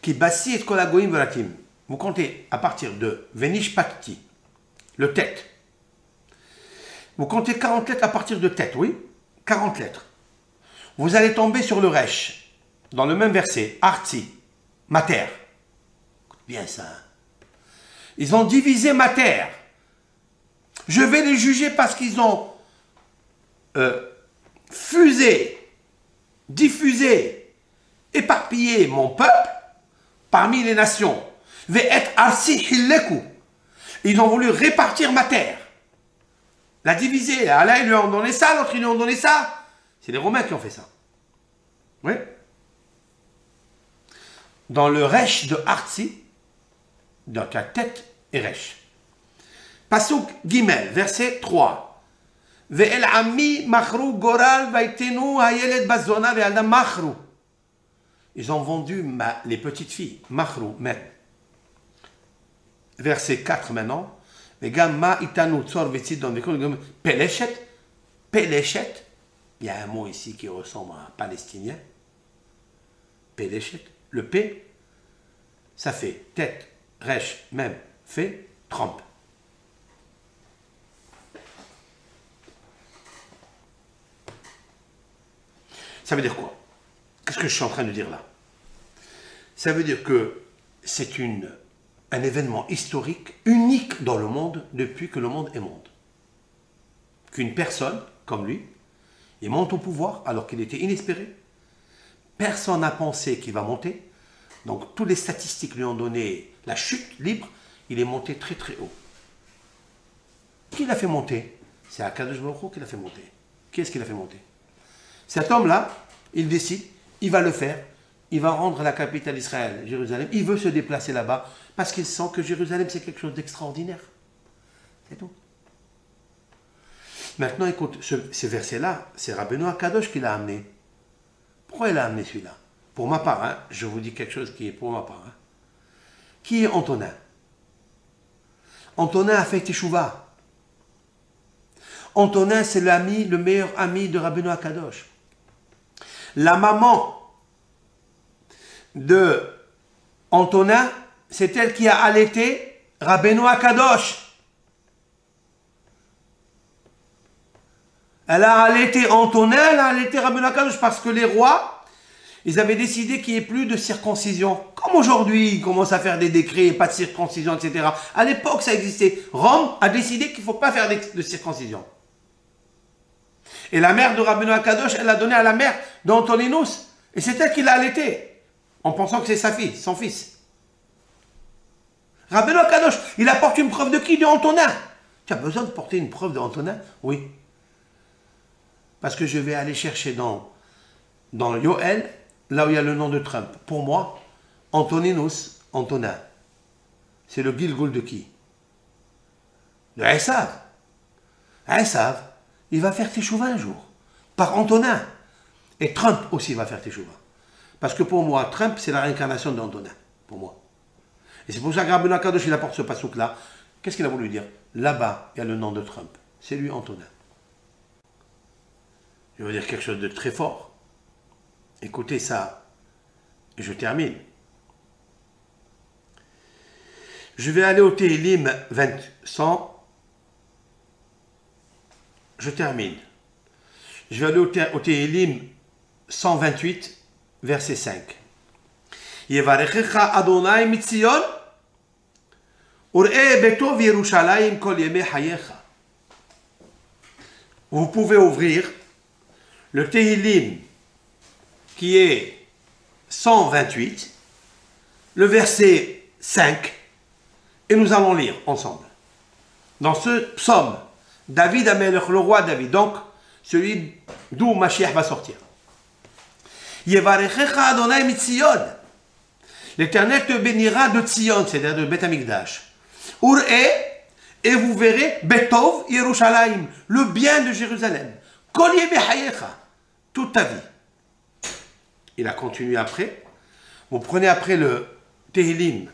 Qui bassi et kolagoim velatim. Vous comptez à partir de Venishpati, le tête. Vous comptez 40 lettres à partir de tête, oui? 40 lettres. Vous allez tomber sur le Resh, dans le même verset, Arti, Mater. Écoute bien ça. Hein? Ils ont divisé Mater. Je vais les juger parce qu'ils ont fusé, diffusé, éparpillé mon peuple parmi les nations. Ils ont voulu répartir ma terre. La diviser. L'un, ils lui ont donné ça, l'autre, ils lui ont donné ça. C'est les Romains qui ont fait ça. Oui. Dans le Resh de Artsi, donc la tête et Resh. Pasuk Gimel, verset 3. Ve'el ami machru goral vaitenu hayeled bazona ve'alda machru. Ils ont vendu les petites filles, machru, même. Verset 4 maintenant. Vegam ma itanu tzor vetzidon ve'kol pelechet. Pelechet. Il y a un mot ici qui ressemble à un palestinien. Pelechet. Le P, ça fait tête, resh, même, fait, trempe. Ça veut dire quoi? Qu'est-ce que je suis en train de dire là? Ça veut dire que c'est un événement historique unique dans le monde depuis que le monde est monde. Qu'une personne, comme lui, il monte au pouvoir alors qu'il était inespéré. Personne n'a pensé qu'il va monter. Donc, toutes les statistiques lui ont donné la chute libre. Il est monté très très haut. Qui l'a fait monter? C'est Akadosh Baruch Hu qui l'a fait monter. Qui est-ce qui l'a fait monter? Cet homme-là, il décide, il va le faire. Il va rendre la capitale d'Israël, Jérusalem. Il veut se déplacer là-bas parce qu'il sent que Jérusalem, c'est quelque chose d'extraordinaire. C'est tout. Maintenant, écoute, ce verset-là, c'est Rabbeinu Akadosh qui l'a amené. Pourquoi il a amené celui-là? Pour ma part, hein, je vous dis quelque chose qui est pour ma part. Hein. Qui est Antonin? Antonin a fait Teshuvah. Antonin, c'est le meilleur ami de Rabbeinu Akadosh. La maman de Antonin, c'est elle qui a allaité Rabbeinu Akadosh. Elle a allaité Antonin, elle a allaité Rabbeinu Akadosh parce que les rois, ils avaient décidé qu'il n'y ait plus de circoncision. Comme aujourd'hui, ils commencent à faire des décrets, pas de circoncision, etc. À l'époque, ça existait. Rome a décidé qu'il ne faut pas faire de circoncision. Et la mère de Rabbeinu Akadosh, elle l'a donné à la mère d'Antoninus. Et c'est elle qui l'a allaité, en pensant que c'est sa fille, son fils. Rabbeinu Akadosh, il apporte une preuve de qui? De Antonin. Tu as besoin de porter une preuve de Antonin? Oui. Parce que je vais aller chercher dans Yoel, là où il y a le nom de Trump. Pour moi, Antoninus, Antonin, c'est le Gilgul de qui? De Esav. Esav, il va faire Teshuvah un jour, par Antonin. Et Trump aussi va faire Teshuvah. Parce que pour moi, Trump, c'est la réincarnation d'Antonin, pour moi. Et c'est pour ça que Rabbeinu Akadosh, il apporte ce pasouk-là. Qu'est-ce qu'il a voulu dire? Là-bas, il y a le nom de Trump. C'est lui, Antonin. Je veux dire quelque chose de très fort. Écoutez ça, et je termine. Je vais aller au Tehillim 100. Je termine. Je vais aller au Tehillim 128, verset 5. Yevarechecha Adonai mitzion, ur'e beto v'Yerushalayim kol yemei hayecha. Vous pouvez ouvrir le Tehillim qui est 128, le verset 5, et nous allons lire ensemble. Dans ce psaume, David Amelech, le roi David, donc celui d'où Mashiach va sortir. Yevarechecha Adonai mitzion. L'Éternel te bénira de Tzion, c'est-à-dire de Beth Amikdash. Ur'e, et vous verrez Betov Yerushalayim, le bien de Jérusalem. Kol yemei hayecha, toute ta vie. Il a continué après. Vous prenez après le Tehillim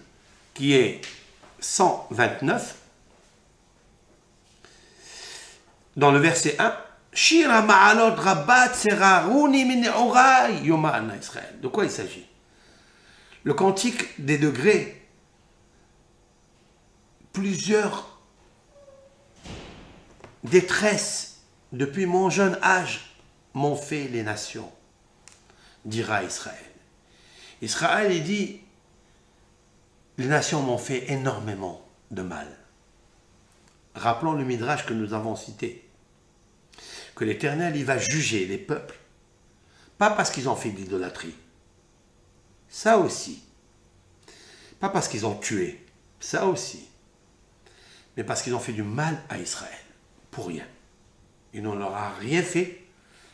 qui est 129. Dans le verset 1, Shira ma'alot rabat seraruni min orai yoma'ana Israël. De quoi il s'agit? Le cantique des degrés. Plusieurs détresses depuis mon jeune âge m'ont fait les nations, dira Israël. Israël, il dit, les nations m'ont fait énormément de mal. Rappelons le Midrash que nous avons cité, que l'Éternel, il va juger les peuples, pas parce qu'ils ont fait de l'idolâtrie, ça aussi, pas parce qu'ils ont tué, ça aussi, mais parce qu'ils ont fait du mal à Israël, pour rien. Il ne leur a rien fait,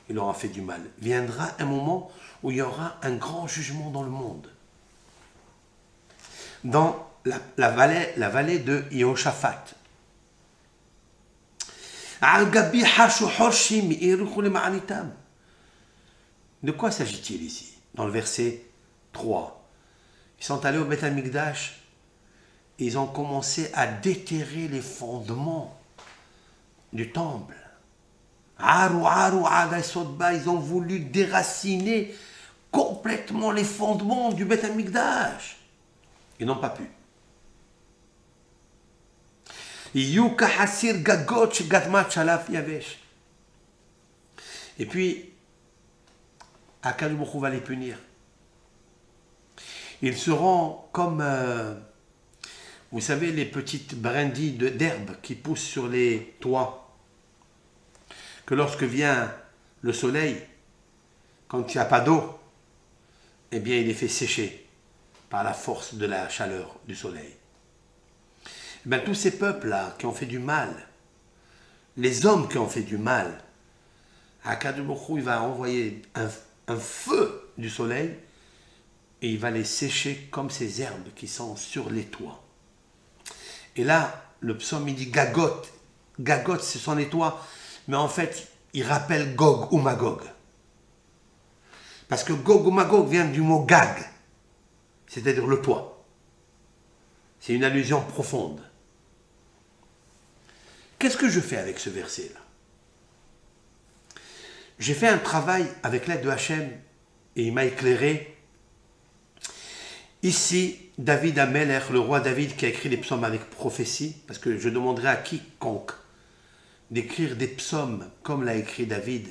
il leur a fait du mal. Viendra un moment où il y aura un grand jugement dans le monde. Dans la vallée de Yehoshaphat. De quoi s'agit-il ici? Dans le verset 3. Ils sont allés au Beth Amikdash et ils ont commencé à déterrer les fondements du temple. Ils ont voulu déraciner complètement les fondements du Beth Amikdash. Ils n'ont pas pu. Et puis, Akadosh Baruch Hu va les punir. Ils seront comme, vous savez, les petites brindilles d'herbe qui poussent sur les toits. Que lorsque vient le soleil, quand il n'y a pas d'eau, eh bien, il les fait sécher par la force de la chaleur du soleil. Eh bien, tous ces peuples-là qui ont fait du mal, les hommes qui ont fait du mal, Akadosh Baruch Hu, il va envoyer un feu du soleil et il va les sécher comme ces herbes qui sont sur les toits. Et là, le psaume, il dit Gagot. Gagot, ce sont les toits. Mais en fait, il rappelle Gog ou Magog. Parce que Gog ou Magog vient du mot Gag, c'est-à-dire le toit. C'est une allusion profonde. Qu'est-ce que je fais avec ce verset-là? J'ai fait un travail avec l'aide de Hachem et il m'a éclairé. Ici, David Amelech, le roi David qui a écrit les psaumes avec prophétie, parce que je demanderai à quiconque d'écrire des psaumes comme l'a écrit David,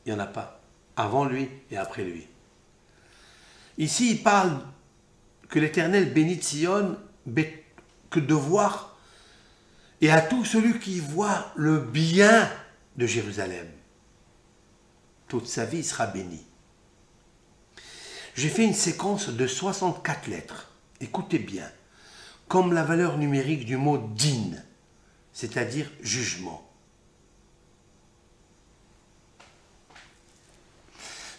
il n'y en a pas, avant lui et après lui. Ici, il parle que l'Éternel bénit Sion, que de voir, et à tout celui qui voit le bien de Jérusalem. Toute sa vie sera bénie. J'ai fait une séquence de 64 lettres. Écoutez bien. Comme la valeur numérique du mot din, c'est-à-dire jugement.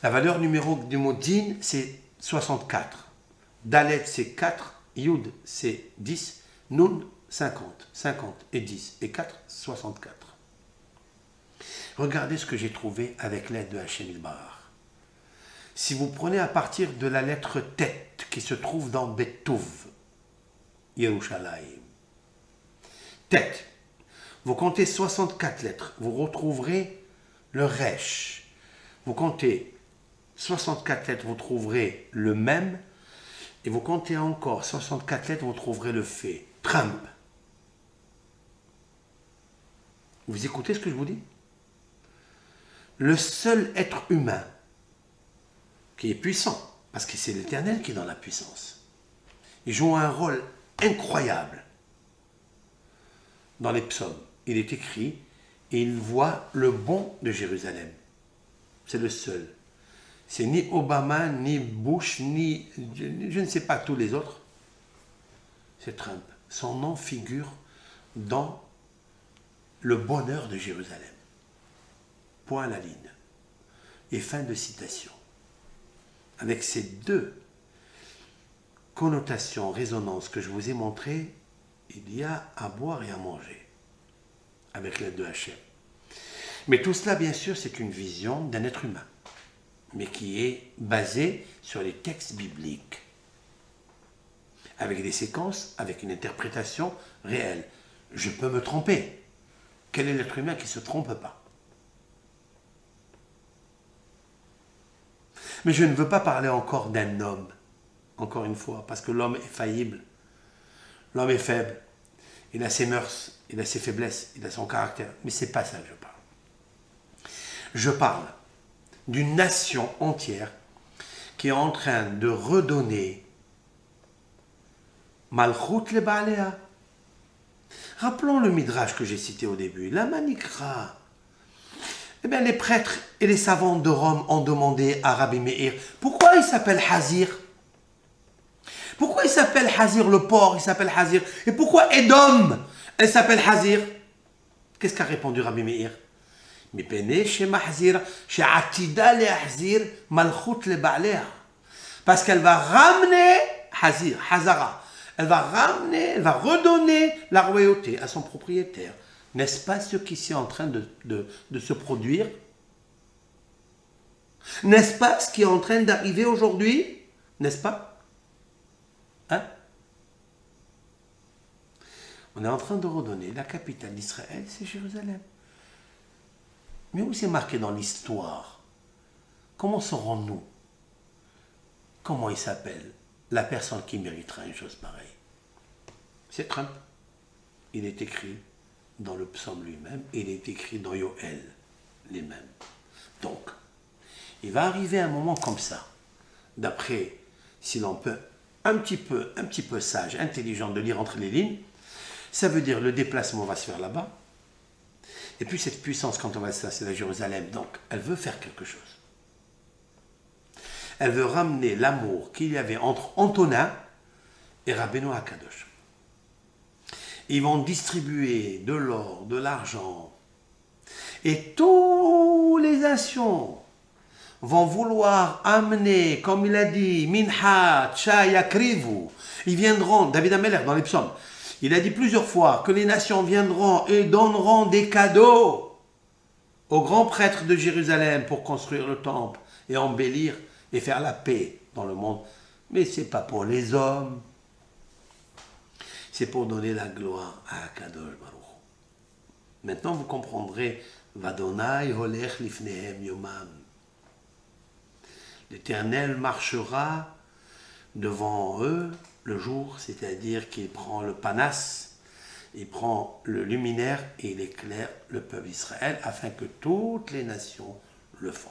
La valeur numérique du mot din, c'est 64. Dalet, c'est 4. Yud, c'est 10. Nun, 50. 50 et 10 et 4, 64. Regardez ce que j'ai trouvé avec l'aide de Hachem Ilbar. Si vous prenez à partir de la lettre Tet qui se trouve dans Betuv, Yerushalayim, Tet, vous comptez 64 lettres, vous retrouverez le Resh. Vous comptez 64 lettres, vous trouverez le Mem, et vous comptez encore 64 lettres, vous trouverez le Fait. Trump. Vous écoutez ce que je vous dis? Le seul être humain qui est puissant, parce que c'est l'Éternel qui est dans la puissance. Il joue un rôle incroyable dans les psaumes. Il est écrit et il voit le bon de Jérusalem. C'est le seul. C'est ni Obama, ni Bush, ni je ne sais pas tous les autres. C'est Trump. Son nom figure dans le bonheur de Jérusalem. Point à la ligne. Et fin de citation. Avec ces deux connotations, résonances que je vous ai montrées, il y a à boire et à manger, avec l'aide de Hachem. Mais tout cela, bien sûr, c'est une vision d'un être humain, mais qui est basée sur les textes bibliques, avec des séquences, avec une interprétation réelle. Je peux me tromper. Quel est l'être humain qui ne se trompe pas? Mais je ne veux pas parler encore d'un homme, encore une fois, parce que l'homme est faillible, l'homme est faible, il a ses mœurs, il a ses faiblesses, il a son caractère. Mais ce n'est pas ça que je parle. Je parle d'une nation entière qui est en train de redonner Malchut le Baaléa. Rappelons le midrash que j'ai cité au début, la Manikra. Eh bien, les prêtres et les savants de Rome ont demandé à Rabbi Meir, pourquoi il s'appelle Hazir? Pourquoi il s'appelle Hazir, le porc, il s'appelle Hazir? Et pourquoi Edom, elle s'appelle Hazir? Qu'est-ce qu'a répondu Rabbi Meir? Parce qu'elle va ramener Hazir, Hazara. Elle va ramener, elle va redonner la royauté à son propriétaire, N'est-ce pas ce qui est en train de se produire? N'est-ce pas ce qui est en train d'arriver aujourd'hui? N'est-ce pas? Hein? On est en train de redonner la capitale d'Israël, c'est Jérusalem. Mais où c'est marqué dans l'histoire? Comment saurons-nous? Comment il s'appelle la personne qui méritera une chose pareille? C'est Trump. Il est écrit dans le psaume lui-même, il est écrit dans Yoël lui-même. Donc, il va arriver un moment comme ça, d'après, si l'on peut, un petit peu sage, intelligent de lire entre les lignes, ça veut dire le déplacement va se faire là-bas, et puis cette puissance, quand on va se passer à Jérusalem, donc, elle veut faire quelque chose. Elle veut ramener l'amour qu'il y avait entre Antonin et Rabbeinu Akadosh. Ils vont distribuer de l'or, de l'argent, et tous les nations vont vouloir amener, comme il a dit, Minha, Tcha, Yakrivu. Ils viendront, David Ameller dans les psaumes, il a dit plusieurs fois que les nations viendront et donneront des cadeaux aux grands prêtres de Jérusalem pour construire le temple et embellir et faire la paix dans le monde. Mais ce n'est pas pour les hommes, c'est pour donner la gloire à Akadosh Baruch. Maintenant vous comprendrez, Vadonai holech lifnehem yomam. L'Éternel marchera devant eux le jour, c'est-à-dire qu'il prend le panas, il prend le luminaire et il éclaire le peuple d'Israël afin que toutes les nations le font.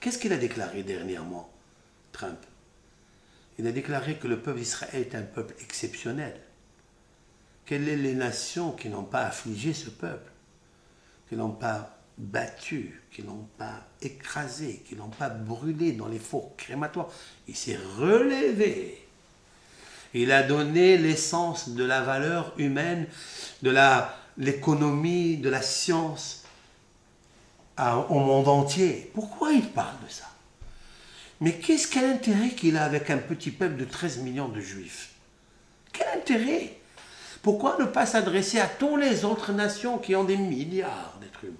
Qu'est-ce qu'il a déclaré dernièrement, Trump? Il a déclaré que le peuple d'Israël est un peuple exceptionnel. Quelles sont les nations qui n'ont pas affligé ce peuple, qui n'ont pas battu, qui n'ont pas écrasé, qui n'ont pas brûlé dans les fours crématoires? Il s'est relevé. Il a donné l'essence de la valeur humaine, de l'économie, de la science au monde entier. Pourquoi il parle de ça? Mais quel intérêt qu'il a avec un petit peuple de 13 millions de juifs? Quel intérêt? Pourquoi ne pas s'adresser à toutes les autres nations qui ont des milliards d'êtres humains?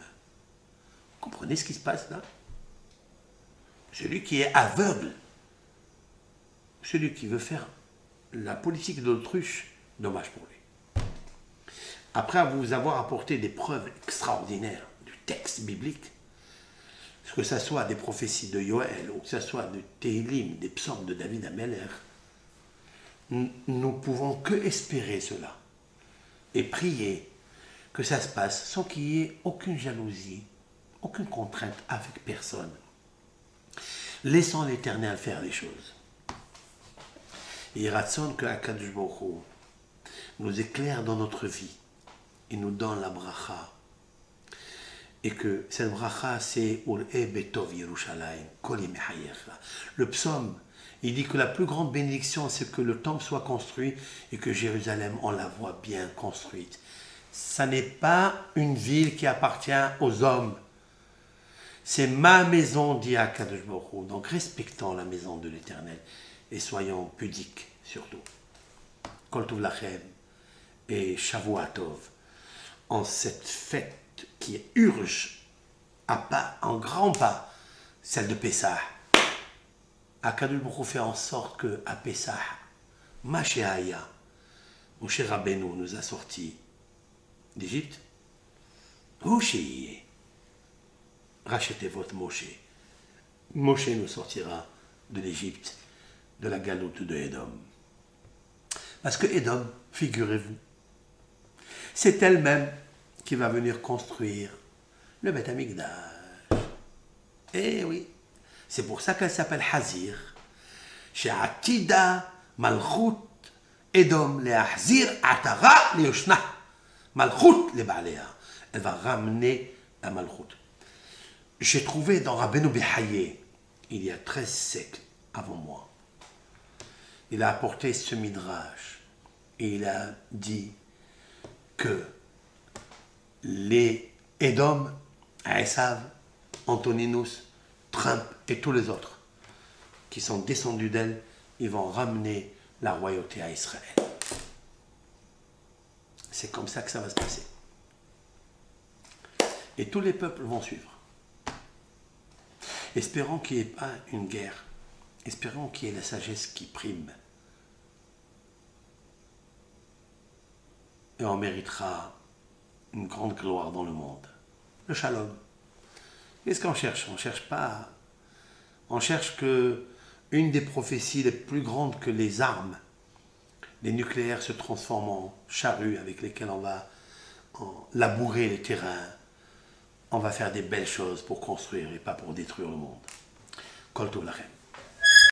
Vous comprenez ce qui se passe là? Celui qui est aveugle, celui qui veut faire la politique de l'autruche, dommage pour lui. Après vous avoir apporté des preuves extraordinaires du texte biblique, que ce soit des prophéties de Yoël ou que ce soit de Télim, des psaumes de David Ameller, nous pouvons que espérer cela et prier que ça se passe sans qu'il y ait aucune jalousie, aucune contrainte avec personne. Laissons l'Éternel faire les choses. Et ratson que Akadosh Baruch Hu nous éclaire dans notre vie et nous donne la bracha. Et que cette bracha, c'est Ur'e Betov Yerushalayim, Kol Mehayecha. Le psaume, il dit que la plus grande bénédiction, c'est que le temple soit construit et que Jérusalem, on la voit bien construite. Ça n'est pas une ville qui appartient aux hommes. C'est ma maison, dit Akadosh Baruch Hu. Donc respectons la maison de l'Éternel et soyons pudiques surtout. Kol Tov Lachem et Shavua Tov, en cette fête qui urge à pas, en grand pas, celle de Pessah. Akadosh Baruch Hu fait en sorte que à Pessah, Mashéaya, Moshe Rabbeinu nous a sortis d'Égypte. Houchéié, rachetez votre Moshe. Moshe nous sortira de l'Égypte, de la galoute de Édom. Parce que Édom, figurez-vous, c'est elle-même qui va venir construire le Beth Amikdash. Eh oui, c'est pour ça qu'elle s'appelle Hazir. Chez Atida Malchut Edom le Hazir Atara le Yoshna. Malchut le Baaléa. Elle va ramener la Malchut. J'ai trouvé dans Rabbeinu Behaye, il y a 13 siècles avant moi, il a apporté ce midrash et il a dit que les Édom, Esav, Antoninus, Trump et tous les autres qui sont descendus d'elle, ils vont ramener la royauté à Israël. C'est comme ça que ça va se passer. Et tous les peuples vont suivre. Espérons qu'il n'y ait pas une guerre. Espérons qu'il y ait la sagesse qui prime. Et on méritera une grande gloire dans le monde. Le shalom. Qu'est-ce qu'on cherche? On ne cherche pas. On cherche que une des prophéties les plus grandes que les armes, les nucléaires se transforment en charrues avec lesquelles on va labourer les terrains. On va faire des belles choses pour construire et pas pour détruire le monde. Kol tov lachem.